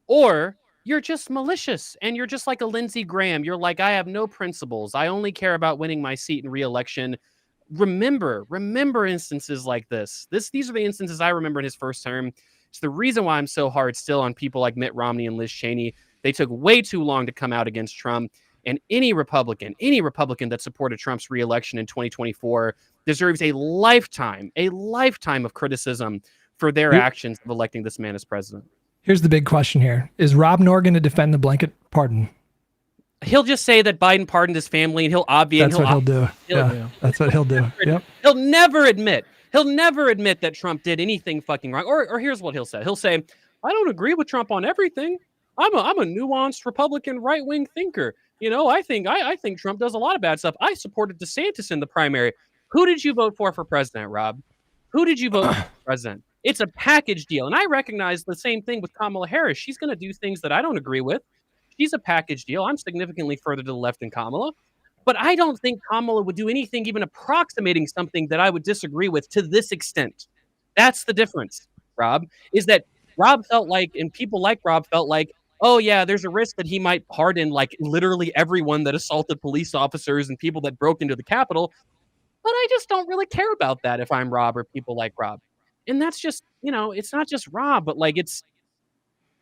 or you're just malicious and you're just like a Lindsey Graham. You're like, I have no principles. I only care about winning my seat in re-election. Remember instances like this. These are the instances I remember in his first term. It's the reason why I'm so hard still on people like Mitt Romney and Liz Cheney. They took way too long to come out against Trump. And any Republican that supported Trump's re-election in 2024 deserves a lifetime of criticism for their actions of electing this man as president. Here's the big question here. Is Rob Noor going to defend the blanket pardon? He'll just say that Biden pardoned his family and he'll obviate. That's what he'll do. Yeah, that's what he'll do. Yep. He'll never admit that Trump did anything fucking wrong. Or here's what he'll say. He'll say, I don't agree with Trump on everything. I'm a nuanced Republican right-wing thinker. I think Trump does a lot of bad stuff. I supported DeSantis in the primary. Who did you vote for president, Rob? Who did you vote for president? It's a package deal. And I recognize the same thing with Kamala Harris. She's going to do things that I don't agree with. She's a package deal. I'm significantly further to the left than Kamala. But I don't think Kamala would do anything even approximating something that I would disagree with to this extent. That's the difference, Rob, is that Rob felt like, and people like Rob felt like, oh, yeah, there's a risk that he might pardon like literally everyone that assaulted police officers and people that broke into the Capitol. But I just don't really care about that if I'm Rob or people like Rob. And that's just, it's not just Rob, but like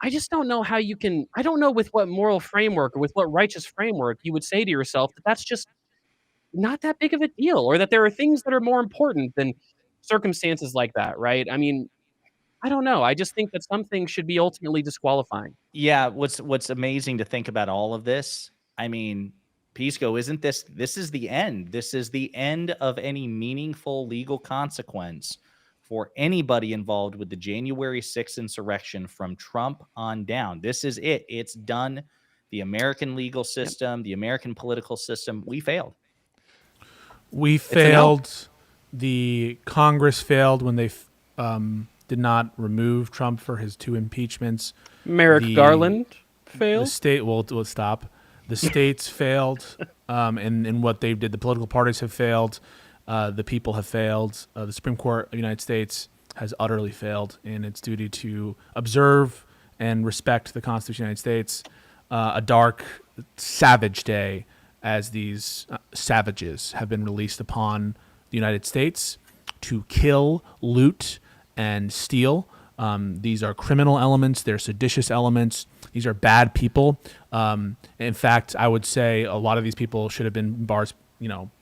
I just don't know how you can, I don't know with what moral framework or with what righteous framework you would say to yourself that that's just not that big of a deal or that there are things that are more important than circumstances like that, right? I mean, I don't know. I just think that some things should be ultimately disqualifying. Yeah, what's amazing to think about all of this, I mean, Pisco, this is the end. This is the end of any meaningful legal consequence for anybody involved with the January 6th insurrection from Trump on down. This is it. It's done. The American legal system, the American political system, we failed. We failed. The Congress failed when they did not remove Trump for his 2 impeachments. Merrick Garland failed. The state will stop. The states failed in what they did. The political parties have failed. The people have failed. The Supreme Court of the United States has utterly failed in its duty to observe and respect the Constitution of the United States. A dark, savage day as these savages have been released upon the United States to kill, loot, and steal. These are criminal elements. They're seditious elements. These are bad people. In fact, I would say a lot of these people should have been bars,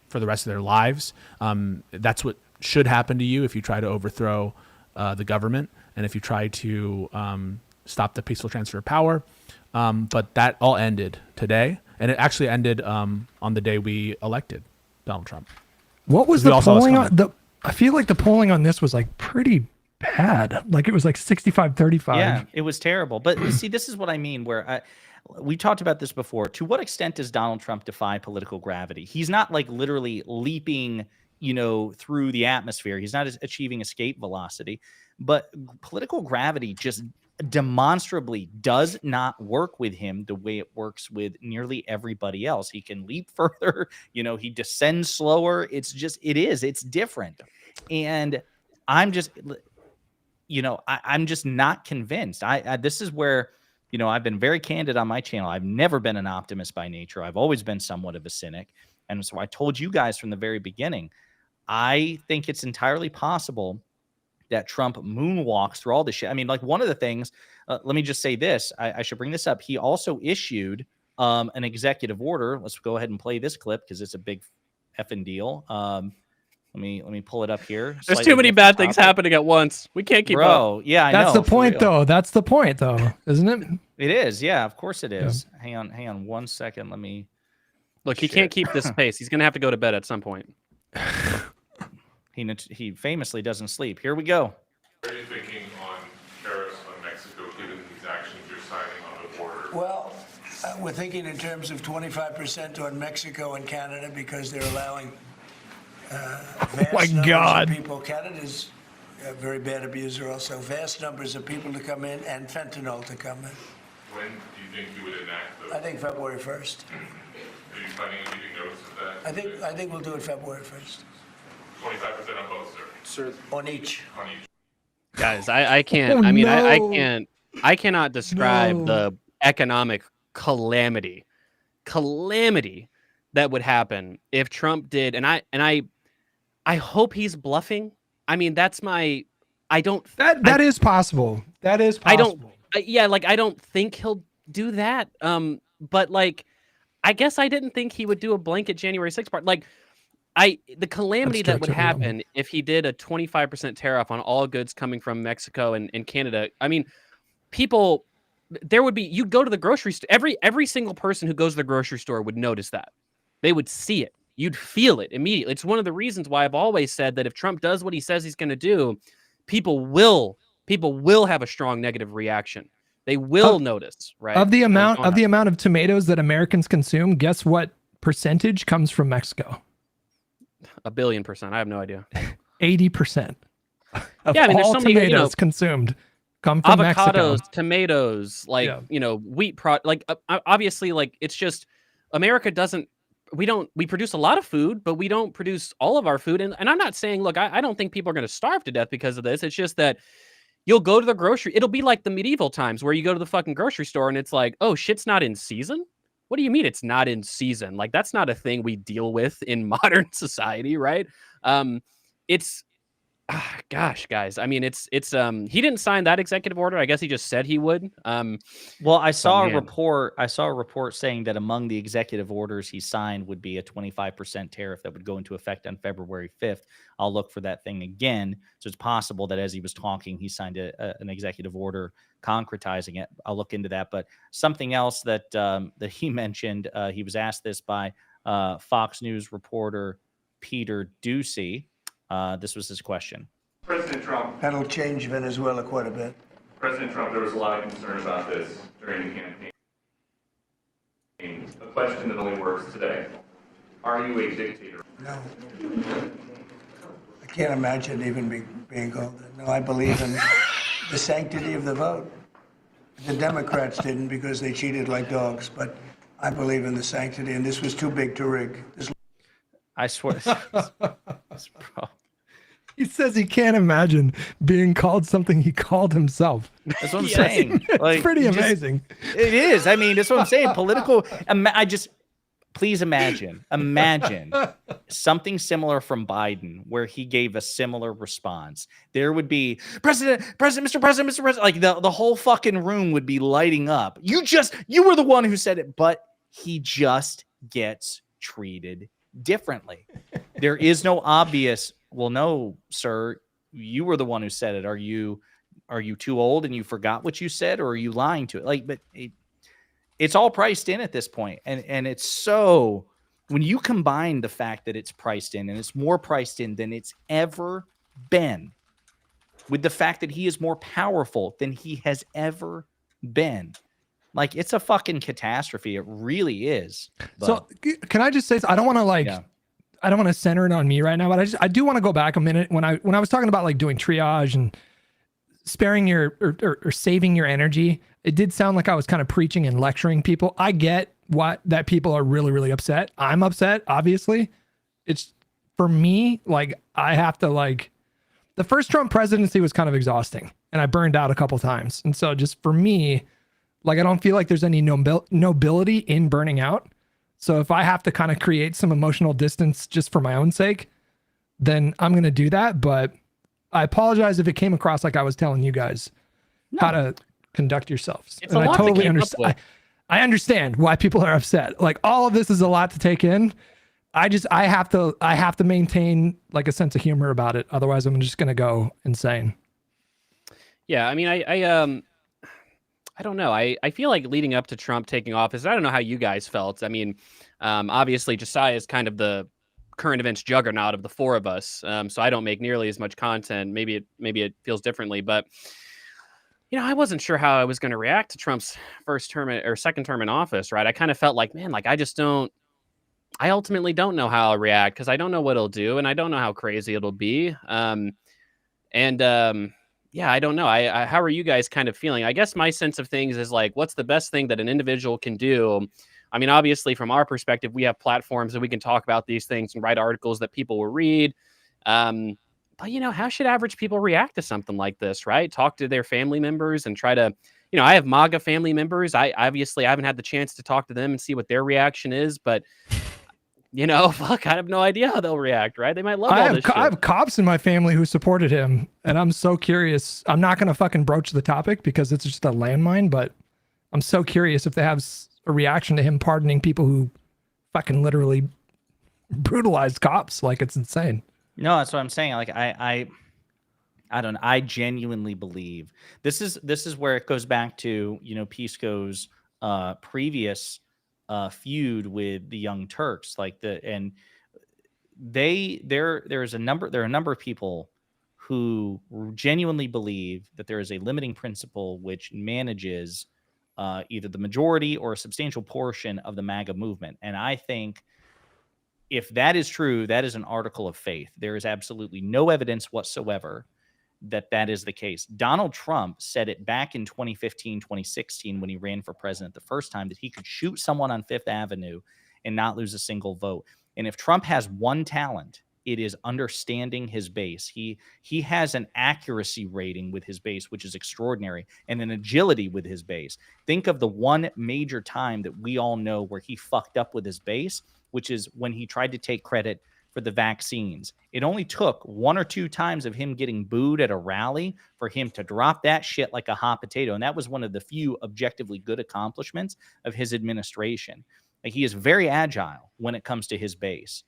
for the rest of their lives. That's what should happen to you if you try to overthrow the government and if you try to stop the peaceful transfer of power. But that all ended today, and it actually ended on the day we elected Donald Trump. What was the polling on? I feel like the polling on this was like pretty bad. Like it was like 65-35. Yeah, it was terrible. But see, this is what I mean, where we talked about this before. To what extent does Donald Trump defy political gravity? He's not like literally leaping, through the atmosphere. He's not achieving escape velocity, but political gravity just demonstrably does not work with him the way it works with nearly everybody else. He can leap further, he descends slower. It's different. And I'm just, I'm just not convinced. This is where, I've been very candid on my channel. I've never been an optimist by nature. I've always been somewhat of a cynic. And so I told you guys from the very beginning, I think it's entirely possible that Trump moonwalks through all this shit. I mean, like one of the things, let me just say this. I should bring this up. He also issued an executive order. Let's go ahead and play this clip because it's a big effing deal. Let me pull it up here. There's too many bad things happening at once. We can't keep up. Yeah, I know. That's the point, though. That's the point, though, isn't it? It is. Yeah, of course it is. Yeah. Hang on 1 second. Let me look. He can't keep this pace. He's gonna have to go to bed at some point. He famously doesn't sleep. Here we go. What are you thinking on tariffs on Mexico, given these actions you're signing on the border? Well, we're thinking in terms of 25% on Mexico and Canada because they're allowing vast numbers of people. Canada's a very bad abuser also. Vast numbers of people to come in and fentanyl to come in. When do you think you would enact those? I think February 1st. Are you planning on giving notice of that? I think we'll do it February 1st. 25% on both, sir. On each. On each. Guys, I can't. Oh, I mean, no. I cannot describe the economic calamity that would happen if Trump did. And I hope he's bluffing. I mean, that's my. I don't. That is possible. That is possible. I don't think he'll do that. But like, I guess I didn't think he would do a blanket January 6th part. Like, the calamity that would happen if he did a 25% tariff on all goods coming from Mexico and Canada. I mean, people, there would be, you'd go to the grocery store. Every single person who goes to the grocery store would notice that. They would see it. You'd feel it immediately. It's one of the reasons why I've always said that if Trump does what he says he's going to do, people will have a strong negative reaction. They will notice, right? Of the amount of tomatoes that Americans consume, guess what percentage comes from Mexico? 1 billion%. I have no idea. 80%. Of yeah, I mean, there's all so many tomatoes consumed come from avocados, Mexico. tomatoes, like wheat like obviously, like it's just America doesn't. We produce a lot of food, but we don't produce all of our food. And I'm not saying, look, I don't think people are going to starve to death because of this. It's just that you'll go to the grocery. It'll be like the medieval times where you go to the fucking grocery store and it's like, oh, shit's not in season. What do you mean it's not in season? Like, that's not a thing we deal with in modern society, right? Gosh, guys. I mean, it's he didn't sign that executive order. I guess he just said he would. Well, I saw a report saying that among the executive orders he signed would be a 25% tariff that would go into effect on February 5th. I'll look for that thing again. So it's possible that as he was talking, he signed an executive order concretizing it. I'll look into that. But something else that he mentioned, he was asked this by Fox News reporter Peter Ducey. This was his question. President Trump. That'll change Venezuela quite a bit. President Trump, there was a lot of concern about this during the campaign. A question that only works today. Are you a dictator? No. I can't imagine even being called that. No, I believe in the sanctity of the vote. The Democrats didn't because they cheated like dogs, but I believe in the sanctity, and this was too big to rig. I swear. Bro. He says he can't imagine being called something he called himself. That's what I'm saying. It's pretty amazing. It is. I mean, that's what I'm saying. Political. Please imagine something similar from Biden, where he gave a similar response. There would be Mr. President. Like the whole fucking room would be lighting up. You were the one who said it, but he just gets treated differently. There is no obvious, well, no, sir, you were the one who said it. Are you too old and you forgot what you said, or are you lying to it? Like, but it's all priced in at this point. And it's so, when you combine the fact that it's priced in, and it's more priced in than it's ever been, with the fact that he is more powerful than he has ever been, like, it's a fucking catastrophe. It really is. But, so can I just say, I don't want to I don't want to center it on me right now, but I do want to go back a minute when I was talking about like doing triage and sparing your or saving your energy. It did sound like I was kind of preaching and lecturing people. I get that people are really, really upset. I'm upset, obviously. It's, for me, like, I have to, like, the first Trump presidency was kind of exhausting, and I burned out a couple times. And so just for me, like, I don't feel like there's any nobility in burning out. So if I have to kind of create some emotional distance just for my own sake, then I'm going to do that. But I apologize if it came across like I was telling you guys how to conduct yourselves. It's and a lot I totally understand. I understand why people are upset. Like, all of this is a lot to take in. I have to maintain like a sense of humor about it. Otherwise I'm just going to go insane. Yeah. I mean, I don't know. I feel like leading up to Trump taking office, I don't know how you guys felt. I mean, obviously Josiah is kind of the current events juggernaut of the four of us. So I don't make nearly as much content. Maybe it feels differently, but you know, I wasn't sure how I was going to react to Trump's first term or second term in office, right? I kind of felt like, man, like I ultimately don't know how I'll react, because I don't know what he'll do, and I don't know how crazy it'll be. Yeah, I don't know. How are you guys kind of feeling? I guess my sense of things is like, what's the best thing that an individual can do? I mean, obviously, from our perspective, we have platforms that we can talk about these things and write articles that people will read. But, you know, how should average people react to something like this, right? Talk to their family members and try to, you know, I have MAGA family members. I haven't had the chance to talk to them and see what their reaction is, but you know, fuck, I have no idea how they'll react, right? They might love all this shit. I have cops in my family who supported him, and I'm so curious. I'm not going to fucking broach the topic because it's just a landmine, but I'm so curious if they have a reaction to him pardoning people who fucking literally brutalized cops. Like, it's insane. No, that's what I'm saying. Like, I don't know. I genuinely believe this is where it goes back to, you know, Pisco's previous feud with the Young Turks. Like, there are a number of people who genuinely believe that there is a limiting principle which manages either the majority or a substantial portion of the MAGA movement. And I think if that is true, that is an article of faith. There is absolutely no evidence whatsoever that is the case. Donald Trump said it back in 2015, 2016, when he ran for president the first time, that he could shoot someone on Fifth Avenue and not lose a single vote. And if Trump has one talent, it is understanding his base. He has an accuracy rating with his base, which is extraordinary, and an agility with his base. Think of the one major time that we all know where he fucked up with his base, which is when he tried to take credit for the vaccines. It only took one or two times of him getting booed at a rally for him to drop that shit like a hot potato. And that was one of the few objectively good accomplishments of his administration. Like, he is very agile when it comes to his base.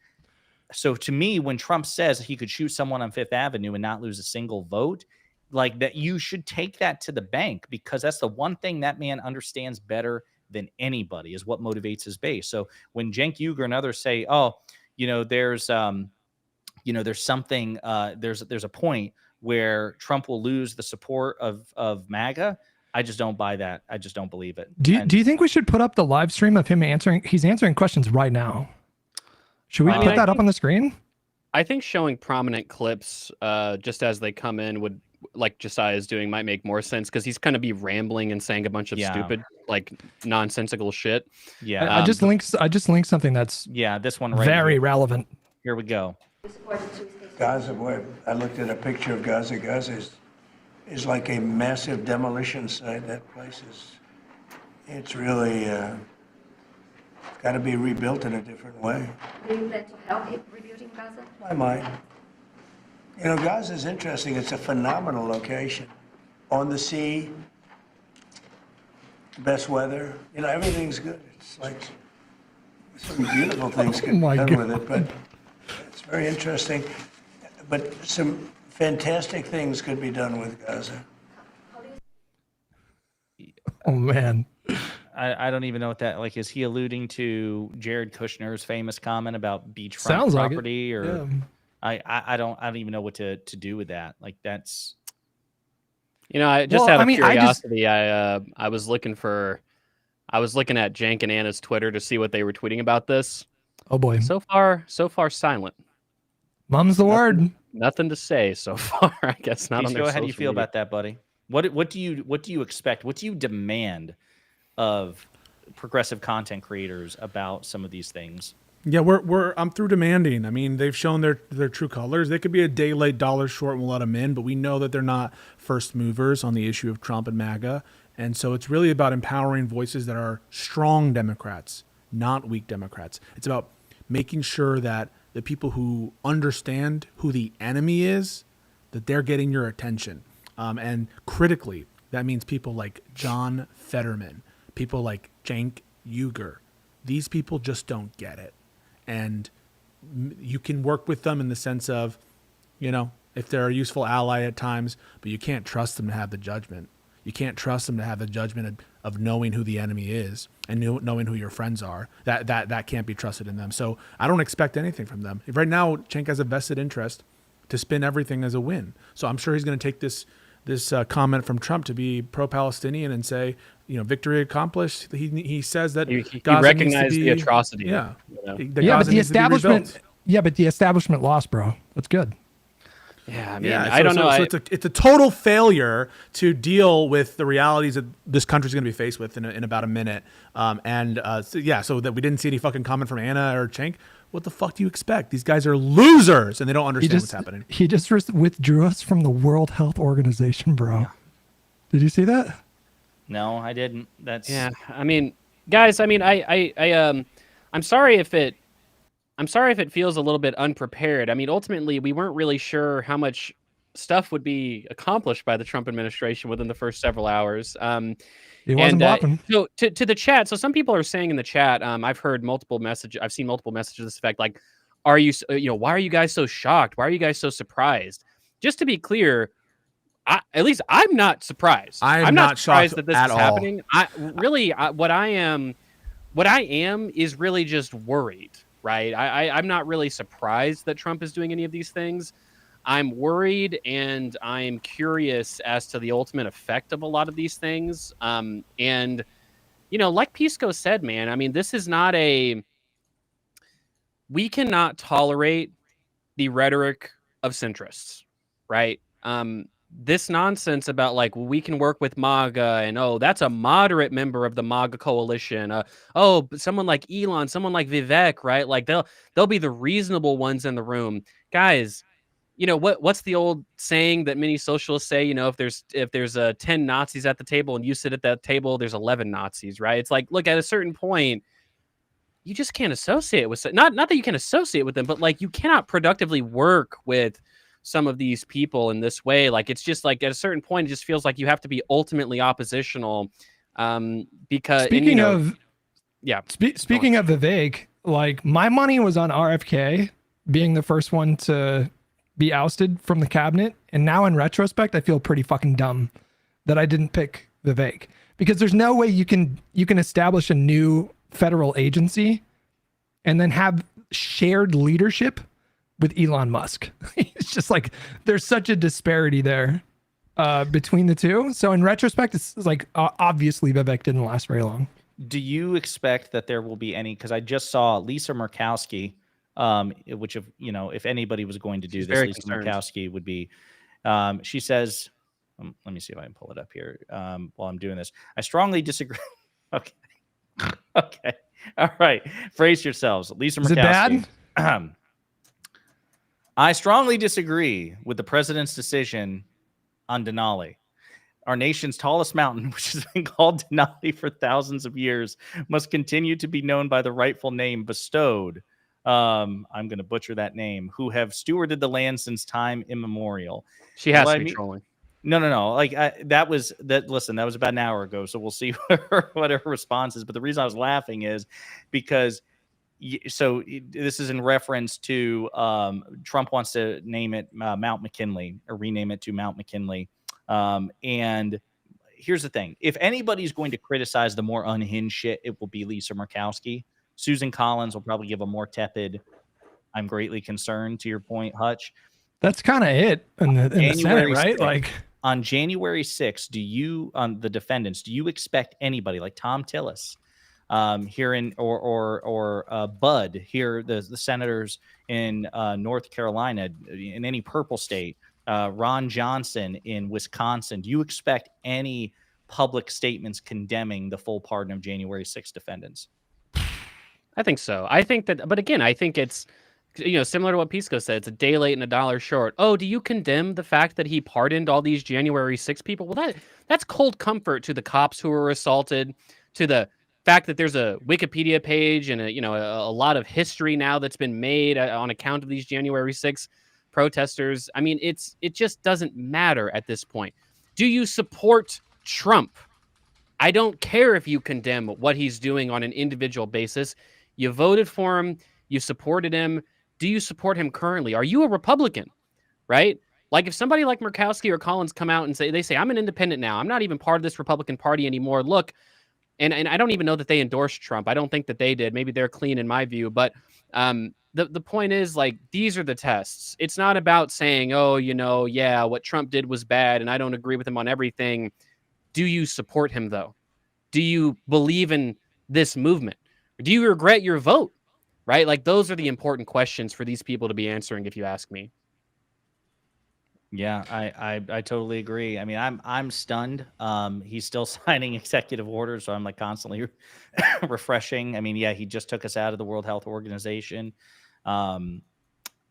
So to me, when Trump says he could shoot someone on Fifth Avenue and not lose a single vote, like, that, you should take that to the bank, because that's the one thing that man understands better than anybody, is what motivates his base. So when Cenk Uygur and others say, oh, you know, there's something, there's a point where Trump will lose the support of MAGA, I just don't buy that. I just don't believe it. Do you think we should put up the live stream of him answering? He's answering questions right now. Should we put that up on the screen? I think showing prominent clips just as they come in would like Josiah is doing might make more sense because he's going to be rambling and saying a bunch of stupid, like nonsensical shit. Yeah. I just linked something that's this one right very here. relevant. Here we go. Gaza, boy, I looked at a picture of Gaza. Gaza is like a massive demolition site. That place it's really got to be rebuilt in a different way. Do you plan to help in rebuilding Gaza? I might. You know, Gaza is interesting. It's a phenomenal location. On the sea, best weather. You know, everything's good. It's like some beautiful things can be done with it, but it's very interesting. But some fantastic things could be done with Gaza. Oh man. I don't even know what that like. Is he alluding to Jared Kushner's famous comment about beachfront Sounds like it. property, or Yeah. I don't even know what to do with that. Like that's I just Well, out I of mean, curiosity, I was looking at Jank and Anna's Twitter to see what they were tweeting about this. Oh boy. So far silent. Mum's the word. Nothing to say so far. I guess not on their Go. How do you social feel media. about that, buddy? What do you expect? What do you demand of progressive content creators about some of these things? Yeah, I'm through demanding. I mean, they've shown their true colors. They could be a day late, dollar short, and we'll let them in, but we know that they're not first movers on the issue of Trump and MAGA. And so it's really about empowering voices that are strong Democrats, not weak Democrats. It's about making sure that the people who understand who the enemy is, that they're getting your attention. And critically, that means people like John Fetterman, people like Cenk Uygur. These people just don't get it. And you can work with them in the sense of, if they're a useful ally at times, but you can't trust them to have the judgment. You can't trust them to have the judgment of knowing who the enemy is and knowing who your friends are. That can't be trusted in them. So I don't expect anything from them. Right now, Cenk has a vested interest to spin everything as a win. So I'm sure he's going to take this comment from Trump to be pro-Palestinian and say, victory accomplished. He says that he Gaza recognized needs to the atrocity. Yeah, But the establishment. Yeah, but the establishment lost, bro. That's good. Yeah, I mean, yeah. I don't know. So it's a total failure to deal with the realities that this country's going to be faced with in about a minute. So that we didn't see any fucking comment from Anna or Cenk. What the fuck do you expect? These guys are losers and they don't understand what's happening. He just withdrew us from the World Health Organization, bro. Yeah. Did you see that? No, I didn't. I mean, guys. I mean, I'm sorry if it feels a little bit unprepared. I mean, ultimately, we weren't really sure how much stuff would be accomplished by the Trump administration within the first several hours. He wasn't bluffing. So to the chat, so some people are saying in the chat, I've seen multiple messages to this effect, like, are you, why are you guys so shocked? Why are you guys so surprised? Just to be clear, at least I'm not surprised. I'm not surprised that this is happening. What I am is really just worried, right? I'm not really surprised that Trump is doing any of these things. I'm worried and I'm curious as to the ultimate effect of a lot of these things. And, like Pisco said, man, I mean, this is not we cannot tolerate the rhetoric of centrists, right? This nonsense about like, we can work with MAGA and, that's a moderate member of the MAGA coalition. But someone like Elon, someone like Vivek, right? Like they'll be the reasonable ones in the room. Guys, what's the old saying that many socialists say, if there's 10 Nazis at the table and you sit at that table, there's 11 Nazis, right? It's like, look, at a certain point, you just can't associate with, not that you can associate with them, but like you cannot productively work with some of these people in this way. Like, it's just like at a certain point, it just feels like you have to be ultimately oppositional. Because speaking of Vivek, like my money was on RFK being the first one to be ousted from the cabinet, and now in retrospect, I feel pretty fucking dumb that I didn't pick Vivek, because there's no way you can establish a new federal agency and then have shared leadership with Elon Musk. It's just like there's such a disparity there between the two. So in retrospect, it's like obviously Vivek didn't last very long. Do you expect that there will be any? Because I just saw Lisa Murkowski, which if anybody was going to do this, Lisa Murkowski would be. She says Let me see if I can pull it up here while I'm doing this. I strongly disagree. Okay. Okay. All right. Brace yourselves. Lisa Is it Murkowski. bad? I strongly disagree with the president's decision on Denali. Our nation's tallest mountain, which has been called Denali for thousands of years, must continue to be known by the rightful name bestowed. I'm going to butcher that name. Who have stewarded the land since time immemorial. She has to be trolling. No. Like that was that. Listen, that was about an hour ago, so we'll see what her response is. But the reason I was laughing is because. So this is in reference to Trump wants to name it Mount McKinley or rename it to Mount McKinley. And here's the thing. If anybody's going to criticize the more unhinged shit, it will be Lisa Murkowski. Susan Collins will probably give a more tepid, I'm greatly concerned, to your point, Hutch. That's kind of it in the Senate, right? 6th, like on January 6th, the defendants, do you expect anybody like Tom Tillis here in or Bud here, the senators in North Carolina, in any purple state, Ron Johnson in Wisconsin, do you expect any public statements condemning the full pardon of January 6th defendants? I think so. I think that, but again, I think it's, similar to what Pisco said, it's a day late and a dollar short. Oh, do you condemn the fact that he pardoned all these January 6 people? Well, that's cold comfort to the cops who were assaulted, to the fact that there's a Wikipedia page and a lot of history now that's been made on account of these January 6 protesters. I mean, it just doesn't matter at this point. Do you support Trump? I don't care if you condemn what he's doing on an individual basis. You voted for him. You supported him. Do you support him currently? Are you a Republican? Right? Like if somebody like Murkowski or Collins come out and they say, I'm an independent now. I'm not even part of this Republican Party anymore. Look, and I don't even know that they endorsed Trump. I don't think that they did. Maybe they're clean in my view. But the point is, like, these are the tests. It's not about saying, oh, what Trump did was bad and I don't agree with him on everything. Do you support him, though? Do you believe in this movement? Or do you regret your vote? Right? Like, those are the important questions for these people to be answering, if you ask me. Yeah, I totally agree. I mean, I'm stunned. He's still signing executive orders, so I'm like constantly refreshing. I mean, yeah, he just took us out of the World Health Organization. I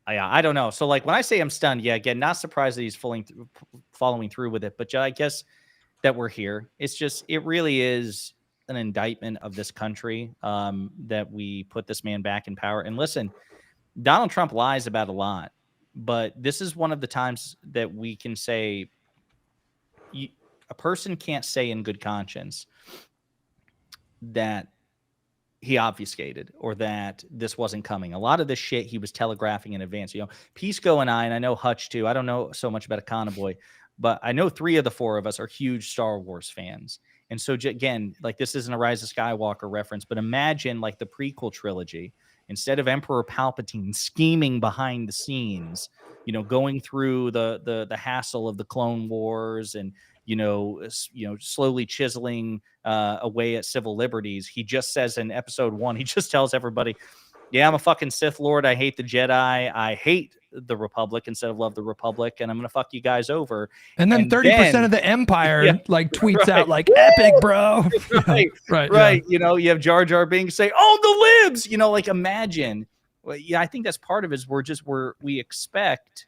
don't know. So like when I say I'm stunned, yeah, again, not surprised that he's following through with it, but I guess that we're here. It's just, it really is an indictment of this country that we put this man back in power. And listen, Donald Trump lies about a lot, but this is one of the times that we can say a person can't say in good conscience that he obfuscated or that this wasn't coming. A lot of this shit he was telegraphing in advance. Pisco and I know Hutch too. I don't know so much about Econoboy, but I know 3 of the 4 of us are huge Star Wars fans. And so again, like this isn't a Rise of Skywalker reference, but imagine like the prequel trilogy, instead of Emperor Palpatine scheming behind the scenes, going through the hassle of the Clone Wars and, slowly chiseling away at civil liberties. He just says in episode 1, he just tells everybody, yeah, I'm a fucking Sith Lord. I hate the Jedi. I hate the Republic instead of love the Republic. And I'm going to fuck you guys over. And then 30% of the Empire tweets out like, Woo! epic, bro. Right. Yeah. You have Jar Jar Binks say, oh, the libs, imagine. Well, yeah, I think that's part of it is we expect,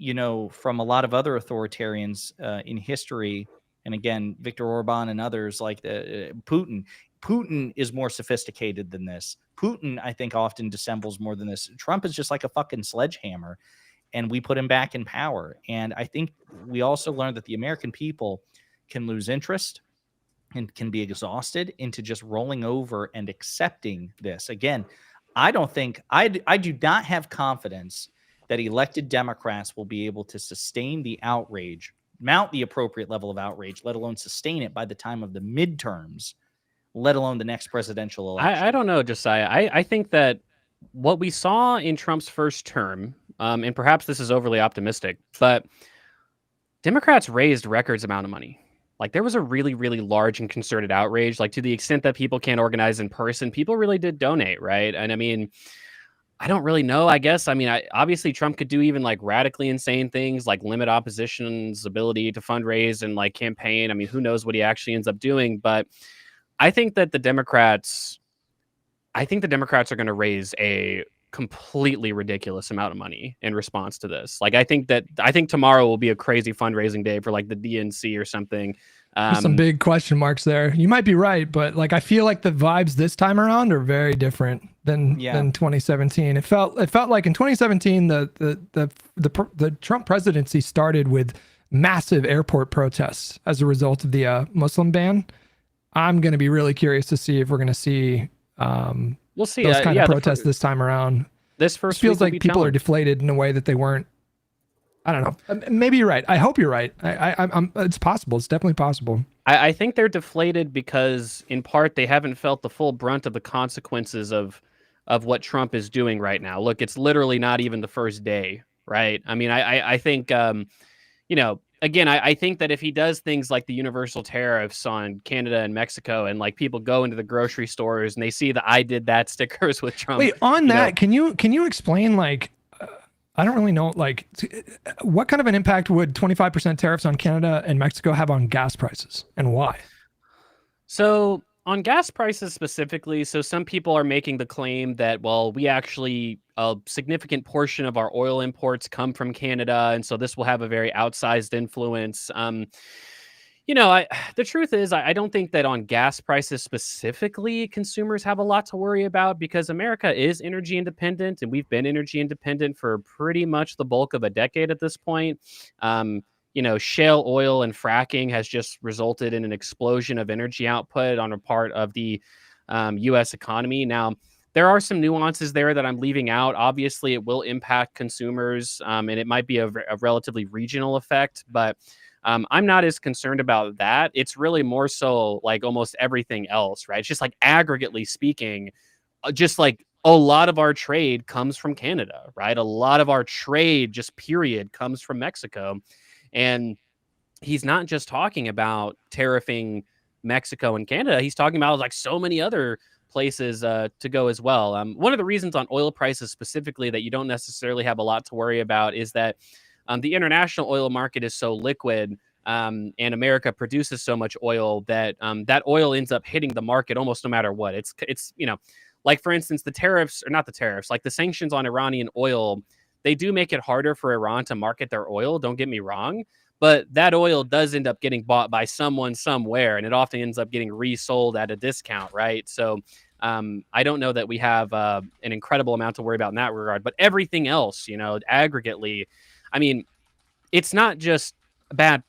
from a lot of other authoritarians in history. And again, Viktor Orban and others like Putin. Putin is more sophisticated than this. Putin, I think, often dissembles more than this. Trump is just like a fucking sledgehammer, and we put him back in power. And I think we also learned that the American people can lose interest and can be exhausted into just rolling over and accepting this. Again, I do not have confidence that elected Democrats will be able to sustain the outrage, mount the appropriate level of outrage, let alone sustain it by the time of the midterms, let alone the next presidential election. I don't know, Josiah. I think that what we saw in Trump's first term, and perhaps this is overly optimistic, but Democrats raised records amount of money. Like there was a really, really large and concerted outrage, like to the extent that people can't organize in person, people really did donate, right? And I mean, I don't really know. I guess. I mean, obviously Trump could do even like radically insane things, like limit opposition's ability to fundraise and like campaign. I mean, who knows what he actually ends up doing? But I think that the Democrats are going to raise a completely ridiculous amount of money in response to this. Like, I think tomorrow will be a crazy fundraising day for like the DNC or something. There's some big question marks there. You might be right, but like I feel like the vibes this time around are very different than 2017. It felt like in 2017 the Trump presidency started with massive airport protests as a result of the Muslim ban. I'm going to be really curious to see if we're going to see we'll see those kind of protests this time around. This first feels like people are deflated in a way that they weren't. I don't know. Maybe you're right. I hope you're right. I'm. It's possible. It's definitely possible. I think they're deflated because, in part, they haven't felt the full brunt of the consequences of what Trump is doing right now. Look, it's literally not even the first day, right? I mean, I think, again, I think that if he does things like the universal tariffs on Canada and Mexico, and like people go into the grocery stores and they see the "I did that" stickers with Trump. Wait, on that, can you explain like? I don't really know, like, what kind of an impact would 25% tariffs on Canada and Mexico have on gas prices, and why? So on gas prices specifically, so some people are making the claim that, well, we actually, a significant portion of our oil imports come from Canada, and so this will have a very outsized influence. The truth is, I don't think that on gas prices specifically, consumers have a lot to worry about because America is energy independent, and we've been energy independent for pretty much the bulk of a decade at this point. Shale oil and fracking has just resulted in an explosion of energy output on a part of the U.S. economy. Now, there are some nuances there that I'm leaving out. Obviously, it will impact consumers, and it might be a relatively regional effect, but I'm not as concerned about that. It's really more so like almost everything else, right? It's just like aggregately speaking, just like a lot of our trade comes from Canada, right? A lot of our trade, just period, comes from Mexico. And he's not just talking about tariffing Mexico and Canada. He's talking about like so many other places to go as well. One of the reasons on oil prices specifically that you don't necessarily have a lot to worry about is that the international oil market is so liquid, and America produces so much oil that that oil ends up hitting the market almost no matter what. It's like, for instance, like the sanctions on Iranian oil, they do make it harder for Iran to market their oil. Don't get me wrong, but that oil does end up getting bought by someone somewhere, and it often ends up getting resold at a discount, right? So I don't know that we have an incredible amount to worry about in that regard, but everything else, aggregately, I mean, it's not just bad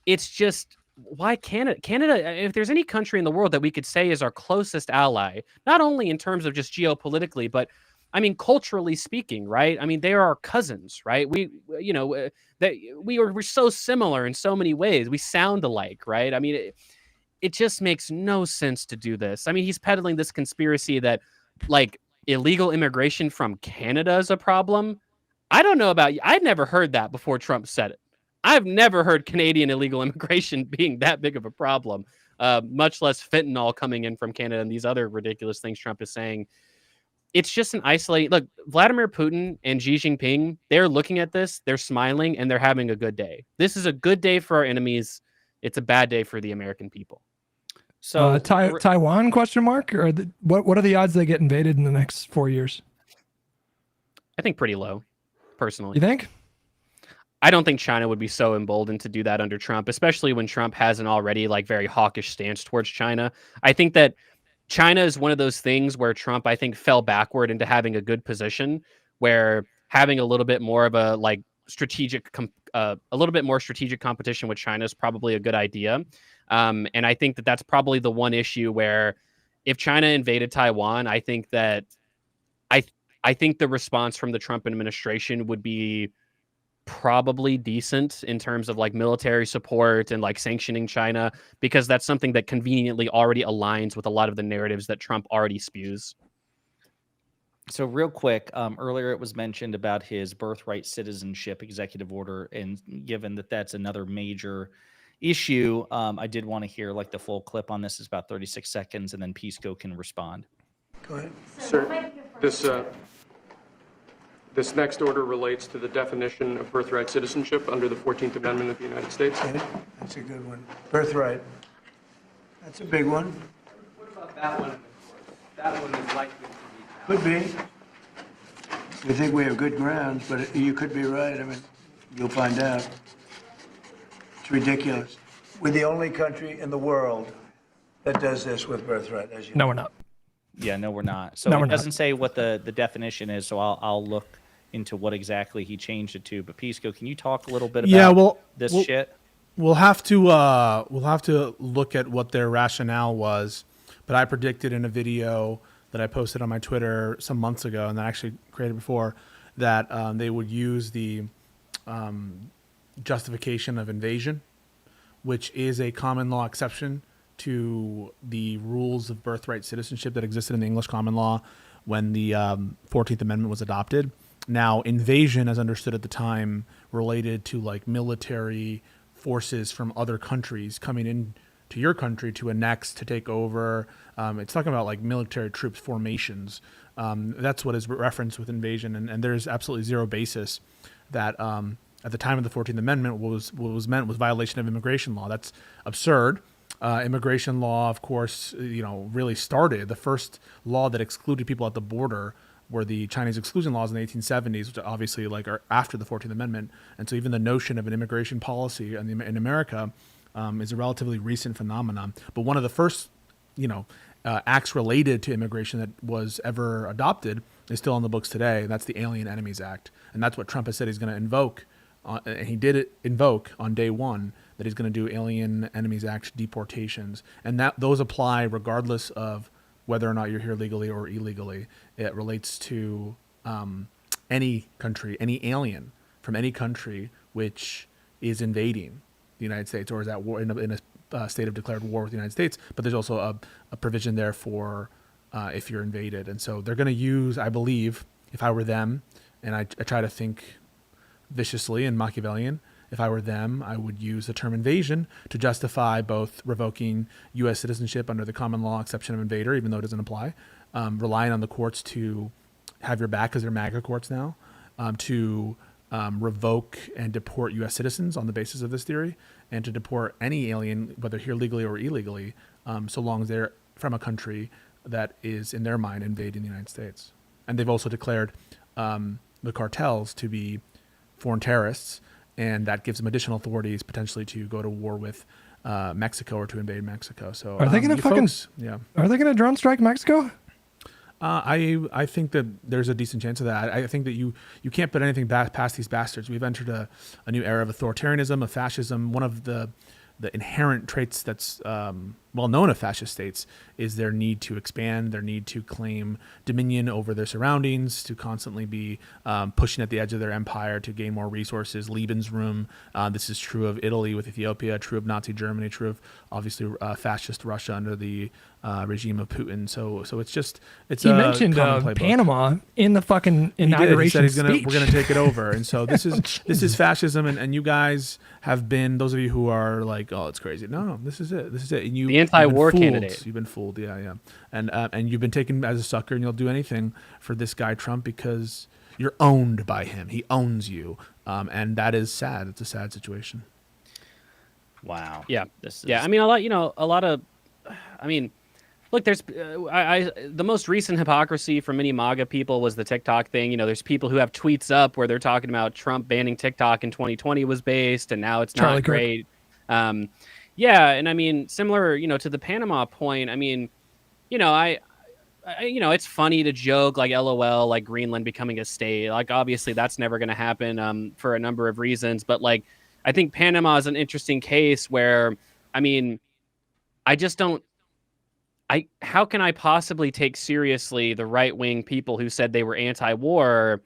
it's just why Canada, if there's any country in the world that we could say is our closest ally, not only in terms of just geopolitically, but I mean, culturally speaking, right? I mean, they are our cousins, right? We're so similar in so many ways. We sound alike, right? I mean, it just makes no sense to do this. I mean, he's peddling this conspiracy that like illegal immigration from Canada is a problem. I don't know about you. I'd never heard that before Trump said it. I've never heard Canadian illegal immigration being that big of a problem, much less fentanyl coming in from Canada and these other ridiculous things Trump is saying. It's just an isolating look. Vladimir Putin and Xi Jinping, they're looking at this, they're smiling, and they're having a good day. This is a good day for our enemies. It's a bad day for the American people. So Taiwan question mark, or what are the odds they get invaded in the next 4 years? I think pretty low, personally. You think? I don't think China would be so emboldened to do that under Trump, especially when Trump has an already like very hawkish stance towards China. I think that China is one of those things where Trump, I think, fell backward into having a good position, where having a little bit more of a like a little bit more strategic competition with China is probably a good idea. And I think that that's probably the one issue where if China invaded Taiwan, I think that I think the response from the Trump administration would be probably decent in terms of like military support and like sanctioning China, because that's something that conveniently already aligns with a lot of the narratives that Trump already spews. So real quick, earlier it was mentioned about his birthright citizenship executive order, and given that that's another major issue, I did want to hear like the full clip on this. Is about 36 seconds, and then Pisco can respond. Go ahead. So it might be your This next order relates to the definition of birthright citizenship under the 14th Amendment of the United States. Okay, that's a good one. Birthright. That's a big one. What about that one? That one is likely to be. Could be. We think we have good grounds, but you could be right. I mean, you'll find out. It's ridiculous. We're the only country in the world that does this with birthright, as you know. No, we're not. Yeah, no, we're not. So No, it we're not. doesn't say what the definition is, so I'll look into what exactly he changed it to. But Pisco, can you talk a little bit about this shit? We'll have to look at what their rationale was, but I predicted in a video that I posted on my Twitter some months ago, and that I actually created before, that they would use the justification of invasion, which is a common law exception to the rules of birthright citizenship that existed in the English common law when the 14th Amendment was adopted. Now, invasion, as understood at the time, related to like military forces from other countries coming in to your country to annex, to take over. It's talking about like military troops formations. That's what is referenced with invasion, and there's absolutely zero basis that at the time of the 14th Amendment what was meant was violation of immigration law. That's absurd. Immigration law, of course, really started. The first law that excluded people at the border were the Chinese exclusion laws in the 1870s, which obviously are after the 14th Amendment. And so even the notion of an immigration policy in America is a relatively recent phenomenon. But one of the first, acts related to immigration that was ever adopted is still on the books today. And that's the Alien Enemies Act. And that's what Trump has said he's going to invoke. And he did invoke on day one that he's going to do Alien Enemies Act deportations. And those apply regardless of whether or not you're here legally or illegally. It relates to any country, any alien from any country which is invading the United States or is at war in a state of declared war with the United States. But there's also a provision there for if you're invaded. And so they're going to use, I believe, if I were them, and I try to think viciously and Machiavellian, if I were them, I would use the term invasion to justify both revoking U.S. citizenship under the common law exception of invader, even though it doesn't apply, relying on the courts to have your back because they're MAGA courts now, to revoke and deport U.S. citizens on the basis of this theory, and to deport any alien, whether here legally or illegally, so long as they're from a country that is, in their mind, invading the United States. And they've also declared the cartels to be foreign terrorists, and that gives them additional authorities potentially to go to war with Mexico or to invade Mexico. So are they going to Are they going to drone strike Mexico? I think that there's a decent chance of that. I think that you can't put anything past these bastards. We've entered a new era of authoritarianism, of fascism. One of the inherent traits that's well known of fascist states is their need to expand, their need to claim dominion over their surroundings, to constantly be pushing at the edge of their empire to gain more resources. Lebensraum. This is true of Italy with Ethiopia, true of Nazi Germany, true of obviously fascist Russia under the regime of Putin. So it's he mentioned Panama in the fucking inauguration he said speech. We're gonna take it over, and so this is fascism, and you guys have been, those of you who are like, oh, it's crazy. No, this is it. And the anti-war candidate. You've been fooled, yeah, and you've been taken as a sucker, and you'll do anything for this guy Trump because you're owned by him. He owns you, and that is sad. It's a sad situation. Wow. Yeah. I mean, look, there's the most recent hypocrisy from many MAGA people was the TikTok thing. There's people who have tweets up where they're talking about Trump banning TikTok in 2020 was based, and now it's not great. Yeah, and I mean, similar, to the Panama point. I mean, it's funny to joke like LOL, like Greenland becoming a state. Like obviously that's never going to happen for a number of reasons. But like, I think Panama is an interesting case where, I mean, I just don't. How can I possibly take seriously the right-wing people who said they were anti-war,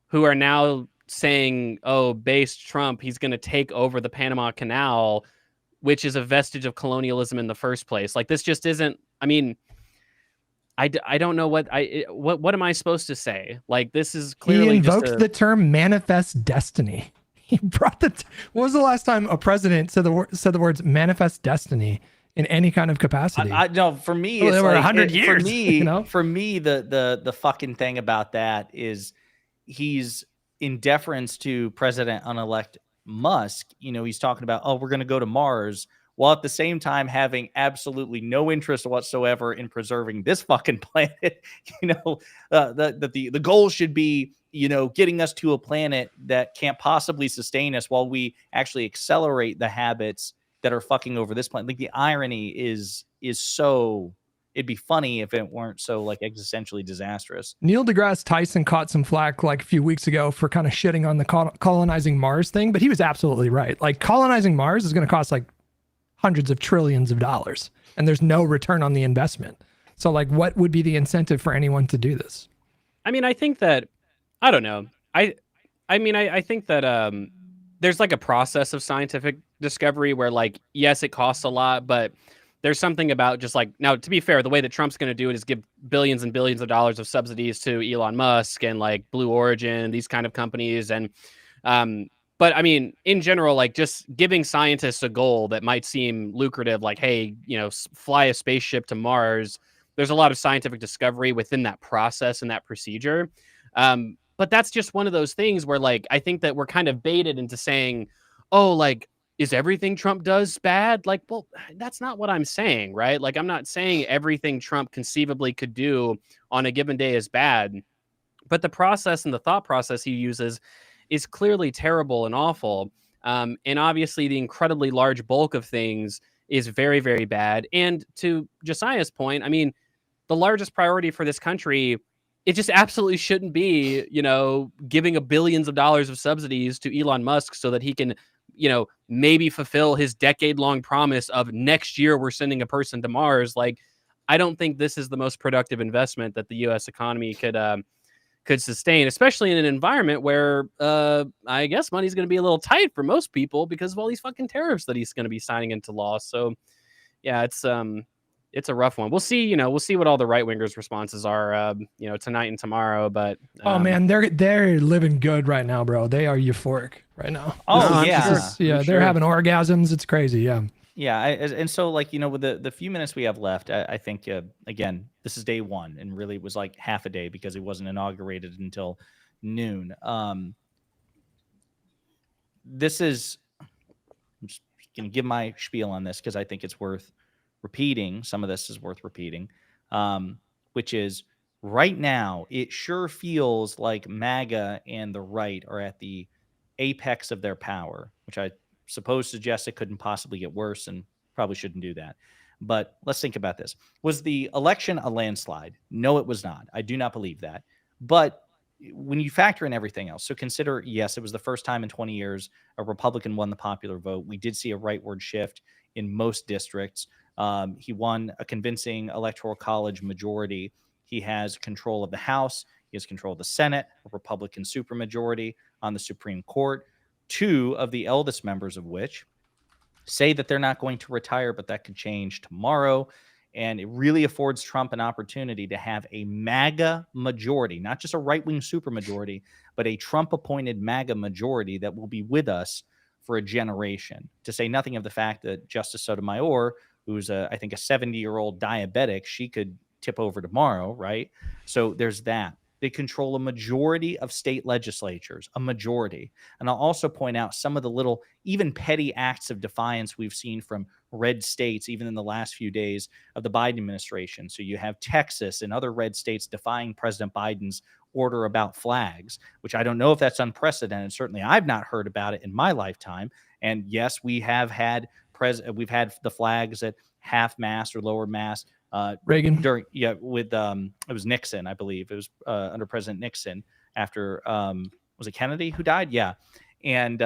who are now saying, oh, based Trump, he's going to take over the Panama Canal, which is a vestige of colonialism in the first place. Like this just isn't, I mean, I don't know what am I supposed to say? Like this is clearly he invoked the term manifest destiny. He brought when was the last time a president said the words manifest destiny in any kind of capacity. No, for me, Well, it's they were like 100 years, For me, you know? for me, the fucking thing about that is he's in deference to President-elect Musk. You know, he's talking about, oh, we're going to go to Mars, while at the same time having absolutely no interest whatsoever in preserving this fucking planet. You know, the goal should be, you know, getting us to a planet that can't possibly sustain us while we actually accelerate the habits that are fucking over this planet. Like, the irony is so, it'd be funny if it weren't so like existentially disastrous. Neil deGrasse Tyson caught some flack like a few weeks ago for kind of shitting on the colonizing Mars thing, but he was absolutely right. Like, colonizing Mars is going to cost like hundreds of trillions of dollars, and there's no return on the investment. So like, what would be the incentive for anyone to do this? I mean, I think that, I don't know. I think that there's like a process of scientific discovery where, like, yes, it costs a lot, but there's something about just like, now, to be fair, the way that Trump's going to do it is give billions and billions of dollars of subsidies to Elon Musk and like Blue Origin, these kind of companies. And, but I mean, in general, like, just giving scientists a goal that might seem lucrative, like, hey, you know, fly a spaceship to Mars. There's a lot of scientific discovery within that process and that procedure. But that's just one of those things where, like, I think that we're kind of baited into saying, oh, like, is everything Trump does bad? Like, well, that's not what I'm saying, right? Like, I'm not saying everything Trump conceivably could do on a given day is bad, but the process and the thought process he uses is clearly terrible and awful. And obviously the incredibly large bulk of things is very, very bad. And to Josiah's point, I mean, the largest priority for this country, it just absolutely shouldn't be, you know, giving billions of dollars of subsidies to Elon Musk so that he can, you know, maybe fulfill his decade-long promise of next year we're sending a person to Mars. Like, I don't think this is the most productive investment that the U.S. economy could sustain, especially in an environment where I guess money's going to be a little tight for most people because of all these fucking tariffs that he's going to be signing into law. So, yeah, it's a rough one. We'll see, you know, we'll see what all the right wingers' responses are, you know, tonight and tomorrow. But oh man, they're living good right now, bro. They are euphoric right now. Oh yeah, they're having orgasms. It's crazy. Yeah. Yeah, and so, like, you know, with the few minutes we have left, I think, again, this is day one, and really it was like half a day because it wasn't inaugurated until noon. This is, I'm just going to give my spiel on this because I think it's worth repeating. Some of this is worth repeating, which is, right now, it sure feels like MAGA and the right are at the apex of their power, which I suppose suggests it couldn't possibly get worse, and probably shouldn't do that. But let's think about this. Was the election a landslide? No, it was not. I do not believe that. But when you factor in everything else, so consider, yes, it was the first time in 20 years a Republican won the popular vote. We did see a rightward shift in most districts. He won a convincing electoral college majority. He has control of the House. He has control of the Senate, a Republican supermajority on the Supreme Court. Two of the eldest members of which say that they're not going to retire, but that could change tomorrow. And it really affords Trump an opportunity to have a MAGA majority, not just a right-wing supermajority, but a Trump-appointed MAGA majority that will be with us for a generation. To say nothing of the fact that Justice Sotomayor, who's I think a 70-year-old diabetic, she could tip over tomorrow, right? So there's that. They control a majority of state legislatures, a majority. And I'll also point out some of the little, even petty acts of defiance we've seen from red states, even in the last few days of the Biden administration. So you have Texas and other red states defying President Biden's order about flags, which I don't know if that's unprecedented. Certainly, I've not heard about it in my lifetime. And yes, we have had we've had the flags at half-mast or lower-mast. Reagan with it was Nixon, I believe it was under President Nixon after was it Kennedy who died? Yeah. And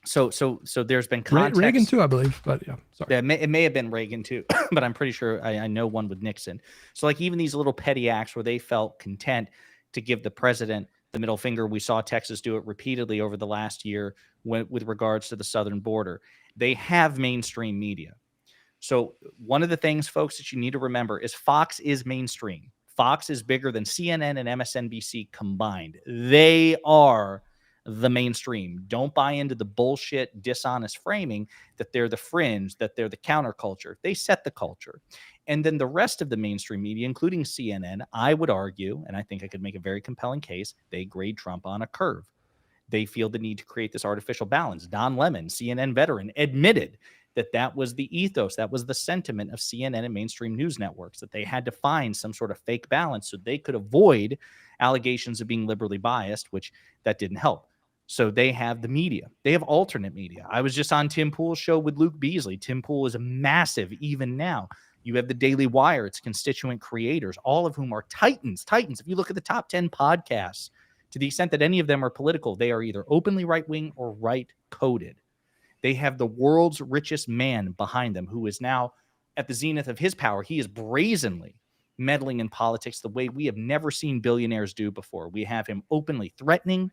so there's been context. Reagan too, I believe, but yeah, sorry. Yeah, it may have been Reagan too, but I'm pretty sure I know one with Nixon. So like even these little petty acts where they felt content to give the president the middle finger. We saw Texas do it repeatedly over the last year with regards to the southern border. They have mainstream media. So one of the things, folks, that you need to remember is Fox is mainstream. Fox is bigger than CNN and MSNBC combined. They are the mainstream. Don't buy into the bullshit, dishonest framing that they're the fringe, that they're the counterculture. They set the culture. And then the rest of the mainstream media, including CNN, I would argue, and I think I could make a very compelling case, they grade Trump on a curve. They feel the need to create this artificial balance. Don Lemon, CNN veteran, admitted that that was the ethos, that was the sentiment of CNN and mainstream news networks, that they had to find some sort of fake balance so they could avoid allegations of being liberally biased, which that didn't help. So they have the media. They have alternate media. I was just on Tim Pool's show with Luke Beasley. Tim Pool is massive even now. You have the Daily Wire, its constituent creators, all of whom are titans. If you look at the top 10 podcasts, to the extent that any of them are political, they are either openly right-wing or right-coded. They have the world's richest man behind them, who is now at the zenith of his power. He is brazenly meddling in politics the way we have never seen billionaires do before. We have him openly threatening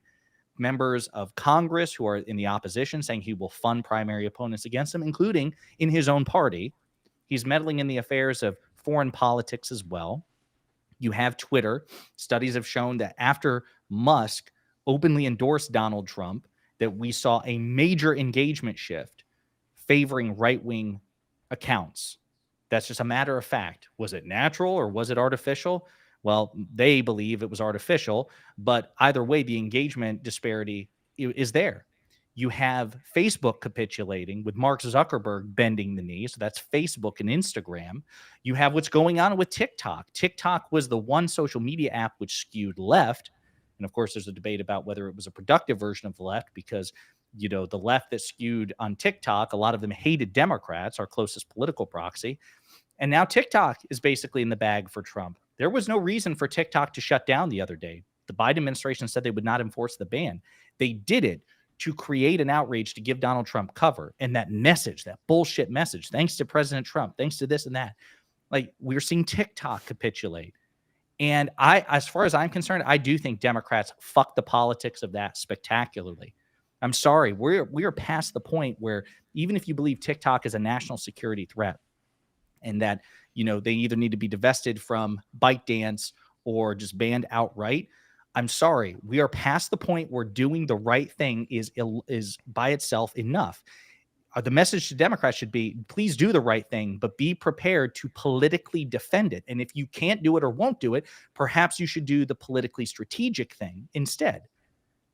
members of Congress who are in the opposition, saying he will fund primary opponents against him, including in his own party. He's meddling in the affairs of foreign politics as well. You have Twitter. Studies have shown that after Musk openly endorsed Donald Trump, that we saw a major engagement shift favoring right-wing accounts. That's just a matter of fact. Was it natural or was it artificial? Well, they believe it was artificial, but either way, the engagement disparity is there. You have Facebook capitulating with Mark Zuckerberg bending the knee. So that's Facebook and Instagram. You have what's going on with TikTok. TikTok was the one social media app which skewed left. And of course, there's a debate about whether it was a productive version of the left because, you know, the left that skewed on TikTok, a lot of them hated Democrats, our closest political proxy. And now TikTok is basically in the bag for Trump. There was no reason for TikTok to shut down the other day. The Biden administration said they would not enforce the ban. They did it to create an outrage to give Donald Trump cover. And that message, that bullshit message, thanks to President Trump, thanks to this and that, like we're seeing TikTok capitulate. And as far as I'm concerned, I do think Democrats fuck the politics of that spectacularly. I'm sorry. We are past the point where even if you believe TikTok is a national security threat and that, you know, they either need to be divested from ByteDance or just banned outright, I'm sorry. We are past the point where doing the right thing is by itself enough. The message to Democrats should be, please do the right thing, but be prepared to politically defend it. And if you can't do it or won't do it, perhaps you should do the politically strategic thing instead.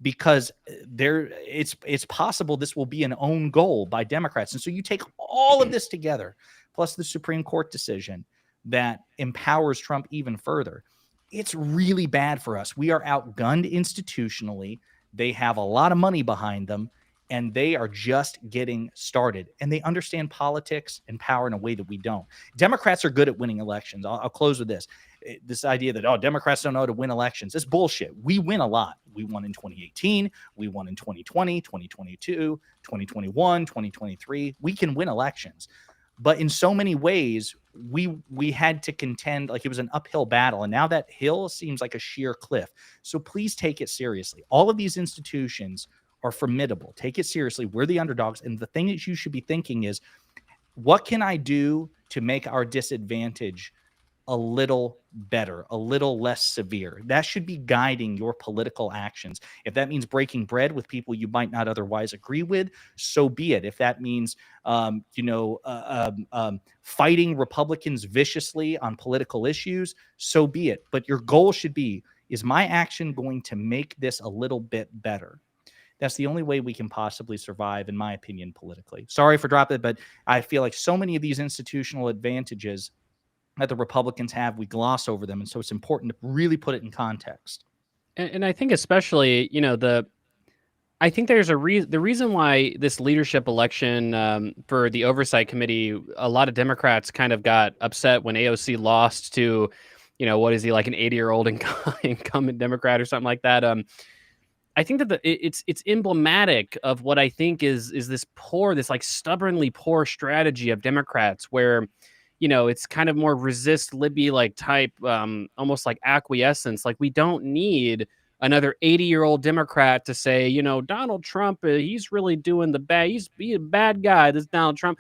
Because it's possible this will be an own goal by Democrats. And so you take all of this together, plus the Supreme Court decision that empowers Trump even further. It's really bad for us. We are outgunned institutionally. They have a lot of money behind them, and they are just getting started. And they understand politics and power in a way that we don't. Democrats are good at winning elections. I'll close with this. This idea that, oh, Democrats don't know how to win elections. It's bullshit. We win a lot. We won in 2018. We won in 2020, 2022, 2021, 2023. We can win elections. But in so many ways, we had to contend like it was an uphill battle. And now that hill seems like a sheer cliff. So please take it seriously. All of these institutions are formidable. Take it seriously. We're the underdogs. And the thing that you should be thinking is, what can I do to make our disadvantage a little better, a little less severe? That should be guiding your political actions. If that means breaking bread with people you might not otherwise agree with, so be it. If that means, fighting Republicans viciously on political issues, so be it. But your goal should be, is my action going to make this a little bit better? That's the only way we can possibly survive, in my opinion, politically. Sorry for dropping it, but I feel like so many of these institutional advantages that the Republicans have, we gloss over them. And so it's important to really put it in context. And I think especially, you know, I think there's the reason why this leadership election for the Oversight Committee, a lot of Democrats kind of got upset when AOC lost to, you know, what is he, like an 80-year-old incumbent Democrat or something like that. I think that it's emblematic of what I think is this like stubbornly poor strategy of Democrats where, you know, it's kind of more resist Libby like type, almost like acquiescence. Like we don't need another 80-year-old Democrat to say, you know, Donald Trump, he's really doing the bad. He's a bad guy. This Donald Trump.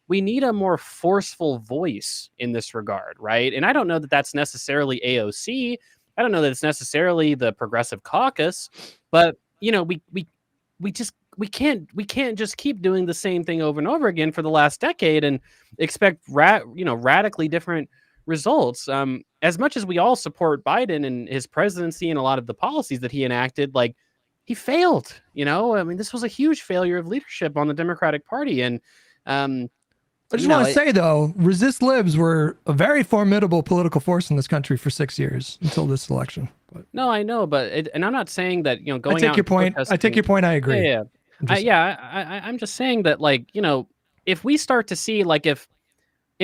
We need a more forceful voice in this regard, right? And I don't know that that's necessarily AOC. I don't know that it's necessarily the Progressive Caucus, but we can't just keep doing the same thing over and over again for the last decade and expect radically different results. As much as we all support Biden and his presidency and a lot of the policies that he enacted, like, he failed. I mean, this was a huge failure of leadership on the Democratic Party. And I just want to say, though, resist libs were a very formidable political force in this country for 6 years until this election. But no, I know, but and I'm not saying that going. I take your point. I take your point. I agree. Yeah. I'm just saying that, like, if we start to see, like, if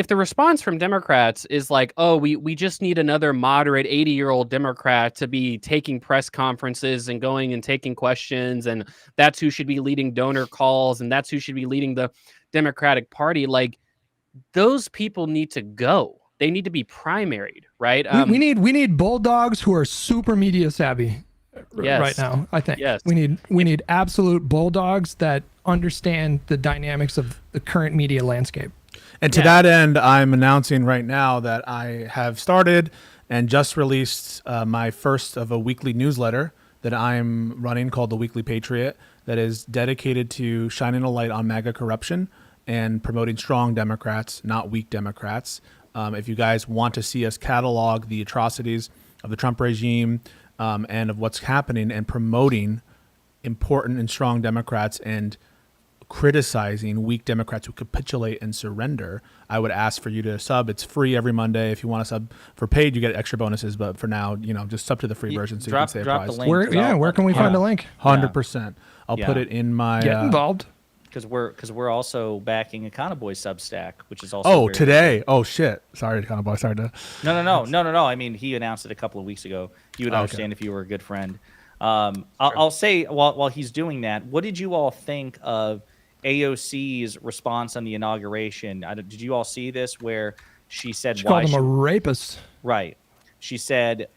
the response from Democrats is like, oh, we just need another moderate 80-year-old Democrat to be taking press conferences and going and taking questions, and that's who should be leading donor calls, and that's who should be leading the Democratic Party, like, those people need to go. They need to be primaried, right? We need bulldogs who are super media savvy right now. I think we need absolute bulldogs that understand the dynamics of the current media landscape. And to that end, I'm announcing right now that I have started and just released my first of a weekly newsletter that I'm running called The Weekly Patriot, that is dedicated to shining a light on MAGA corruption and promoting strong Democrats, not weak Democrats. If you guys want to see us catalog the atrocities of the Trump regime and of what's happening and promoting important and strong Democrats and criticizing weak Democrats who capitulate and surrender, I would ask for you to sub. It's free every Monday. If you want to sub for paid, you get extra bonuses. But for now, just sub to the free version so you can save prize. Where can we find a link? 100%. I'll put it in my... Get involved. Because we're also backing a Econoboy Substack, which is also today. Oh shit! Sorry, Econoboy. Sorry to. No. I mean, he announced it a couple of weeks ago. You would understand if you were a good friend. I'll say while he's doing that, what did you all think of AOC's response on the inauguration? Did you all see this? Where she said, she called him a rapist. Right. She said,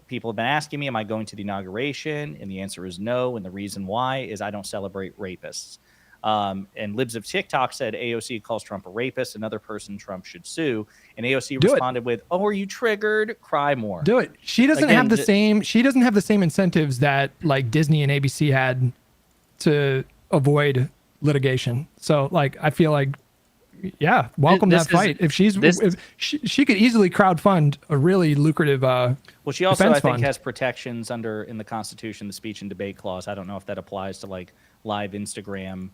people have been asking me, am I going to the inauguration? And the answer is no. And the reason why is I don't celebrate rapists. And Libs of TikTok said AOC calls Trump a rapist, another person Trump should sue. And AOC responded with, "Oh, are you triggered? Cry more." Do it. She doesn't have the same. She doesn't have the same incentives that like Disney and ABC had to avoid litigation. So like, I feel like, welcome that fight. If she could easily crowdfund a really lucrative. Well, she also I think has protections in the Constitution, the speech and debate clause. I don't know if that applies to like live Instagram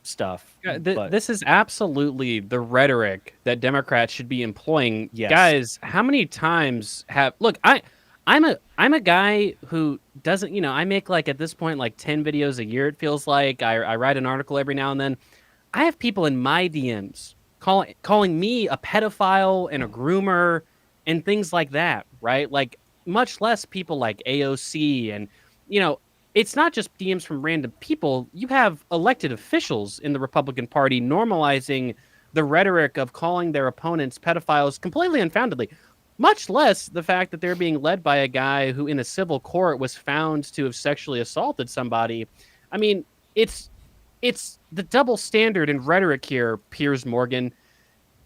stuff. This is absolutely the rhetoric that Democrats should be employing. Yes. Guys, how many times I'm a guy who doesn't, I make like at this point like 10 videos a year, it feels like. I write an article every now and then. I have people in my DMs calling me a pedophile and a groomer and things like that, right? Like, much less people like AOC and, it's not just DMs from random people. You have elected officials in the Republican Party normalizing the rhetoric of calling their opponents pedophiles completely unfoundedly, much less the fact that they're being led by a guy who in a civil court was found to have sexually assaulted somebody. I mean, it's the double standard in rhetoric here, Piers Morgan.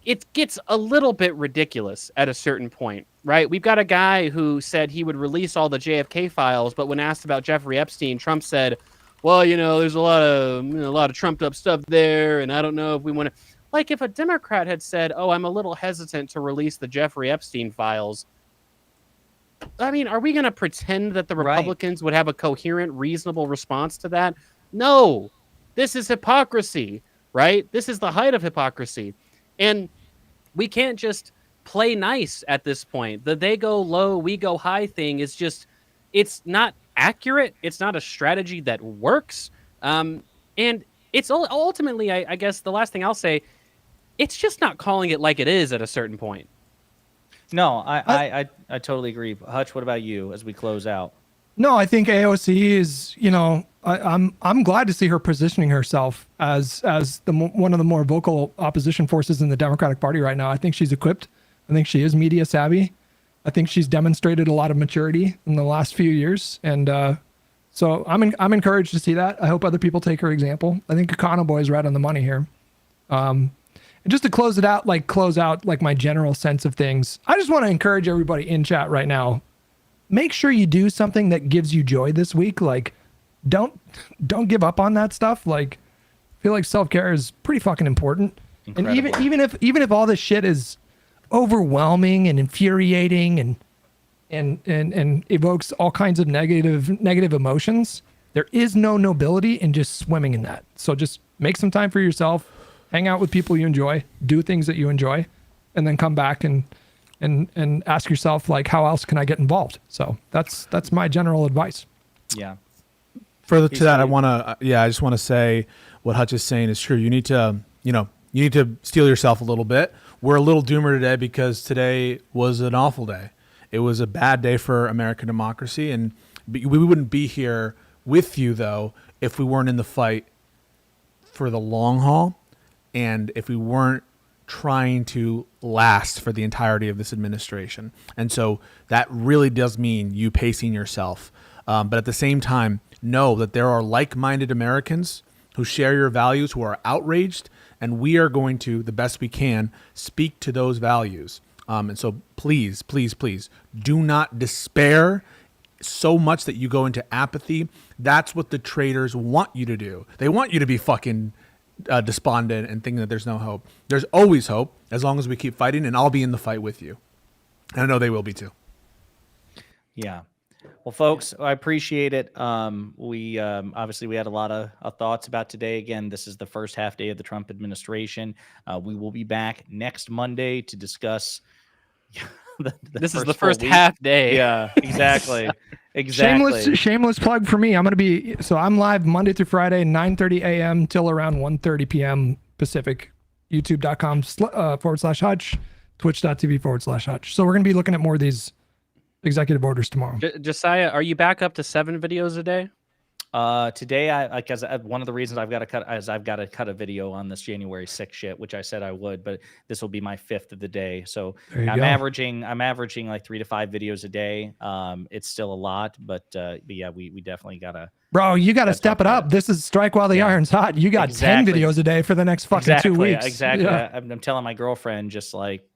It gets a little bit ridiculous at a certain point, right? We've got a guy who said he would release all the JFK files, but when asked about Jeffrey Epstein, Trump said, well, there's a lot of trumped up stuff there, and I don't know if we want to... Like, if a Democrat had said, oh, I'm a little hesitant to release the Jeffrey Epstein files, I mean, are we going to pretend that the Republicans would have a coherent, reasonable response to that? No. This is hypocrisy, right? This is the height of hypocrisy. And we can't just play nice at this point. The they go low, we go high thing is just, it's not accurate. It's not a strategy that works. And it's ultimately, I guess the last thing I'll say, it's just not calling it like it is at a certain point. No, I totally agree. Hutch, what about you as we close out? No, I think AOC is, I'm glad to see her positioning herself as one of the more vocal opposition forces in the Democratic Party right now. I think she's equipped. I think she is media savvy. I think she's demonstrated a lot of maturity in the last few years, and so I'm encouraged to see that. I hope other people take her example. I think Econoboy is right on the money here. And just to close out my general sense of things, I just want to encourage everybody in chat right now. Make sure you do something that gives you joy this week. Like, don't give up on that stuff. Like, I feel like self-care is pretty fucking important. Incredibly. And even if all this shit is overwhelming and infuriating and evokes all kinds of negative emotions, there is no nobility in just swimming in that. So just make some time for yourself, hang out with people you enjoy, do things that you enjoy, and then come back and ask yourself, like, how else can I get involved? So that's my general advice. Yeah. Further to that, I just want to say what Hutch is saying is true. You need to, you need to steel yourself a little bit. We're a little doomer today because today was an awful day. It was a bad day for American democracy, and we wouldn't be here with you, though, if we weren't in the fight for the long haul, and if we weren't trying to last for the entirety of this administration. And so that really does mean you pacing yourself. But at the same time, know that there are like-minded Americans who share your values, who are outraged, and we are going to, the best we can, speak to those values. And so please, please, please do not despair so much that you go into apathy. That's what the traitors want you to do. They want you to be fucking despondent and thinking that there's no hope. There's always hope as long as we keep fighting, and I'll be in the fight with you. And I know they will be too. Yeah. Well, folks, I appreciate it. We obviously we had a lot of thoughts about today. Again, this is the first half day of the Trump administration. We will be back next Monday to discuss. This is the first half day. Yeah, exactly. Exactly. Shameless plug for me. I'm live Monday through Friday, 9:30 a.m. till around 1:30 p.m. Pacific. YouTube.com/Hutch, Twitch.tv/Hutch. So we're gonna be looking at more of these executive orders tomorrow. Josiah, are you back up to 7 videos a day? Today, because one of the reasons I've got to cut a video on this January 6th shit, which I said I would, but this will be my 5th of the day. So I'm averaging like 3 to 5 videos a day. It's still a lot, but yeah, we definitely gotta. Bro, you got to step it up. This is strike while the iron's hot. You got 10 videos a day for the next fucking 2 weeks. Exactly. Yeah. I'm telling my girlfriend, just like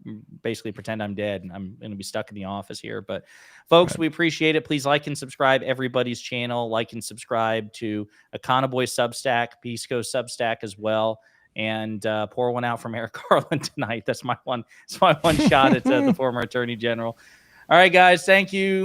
basically pretend I'm dead and I'm going to be stuck in the office here. But folks, we appreciate it. Please like and subscribe everybody's channel. Like and subscribe to Econoboy Substack, Pisco Substack as well. And pour one out from Eric Carlin tonight. That's my one shot at the former Attorney General. All right, guys. Thank you.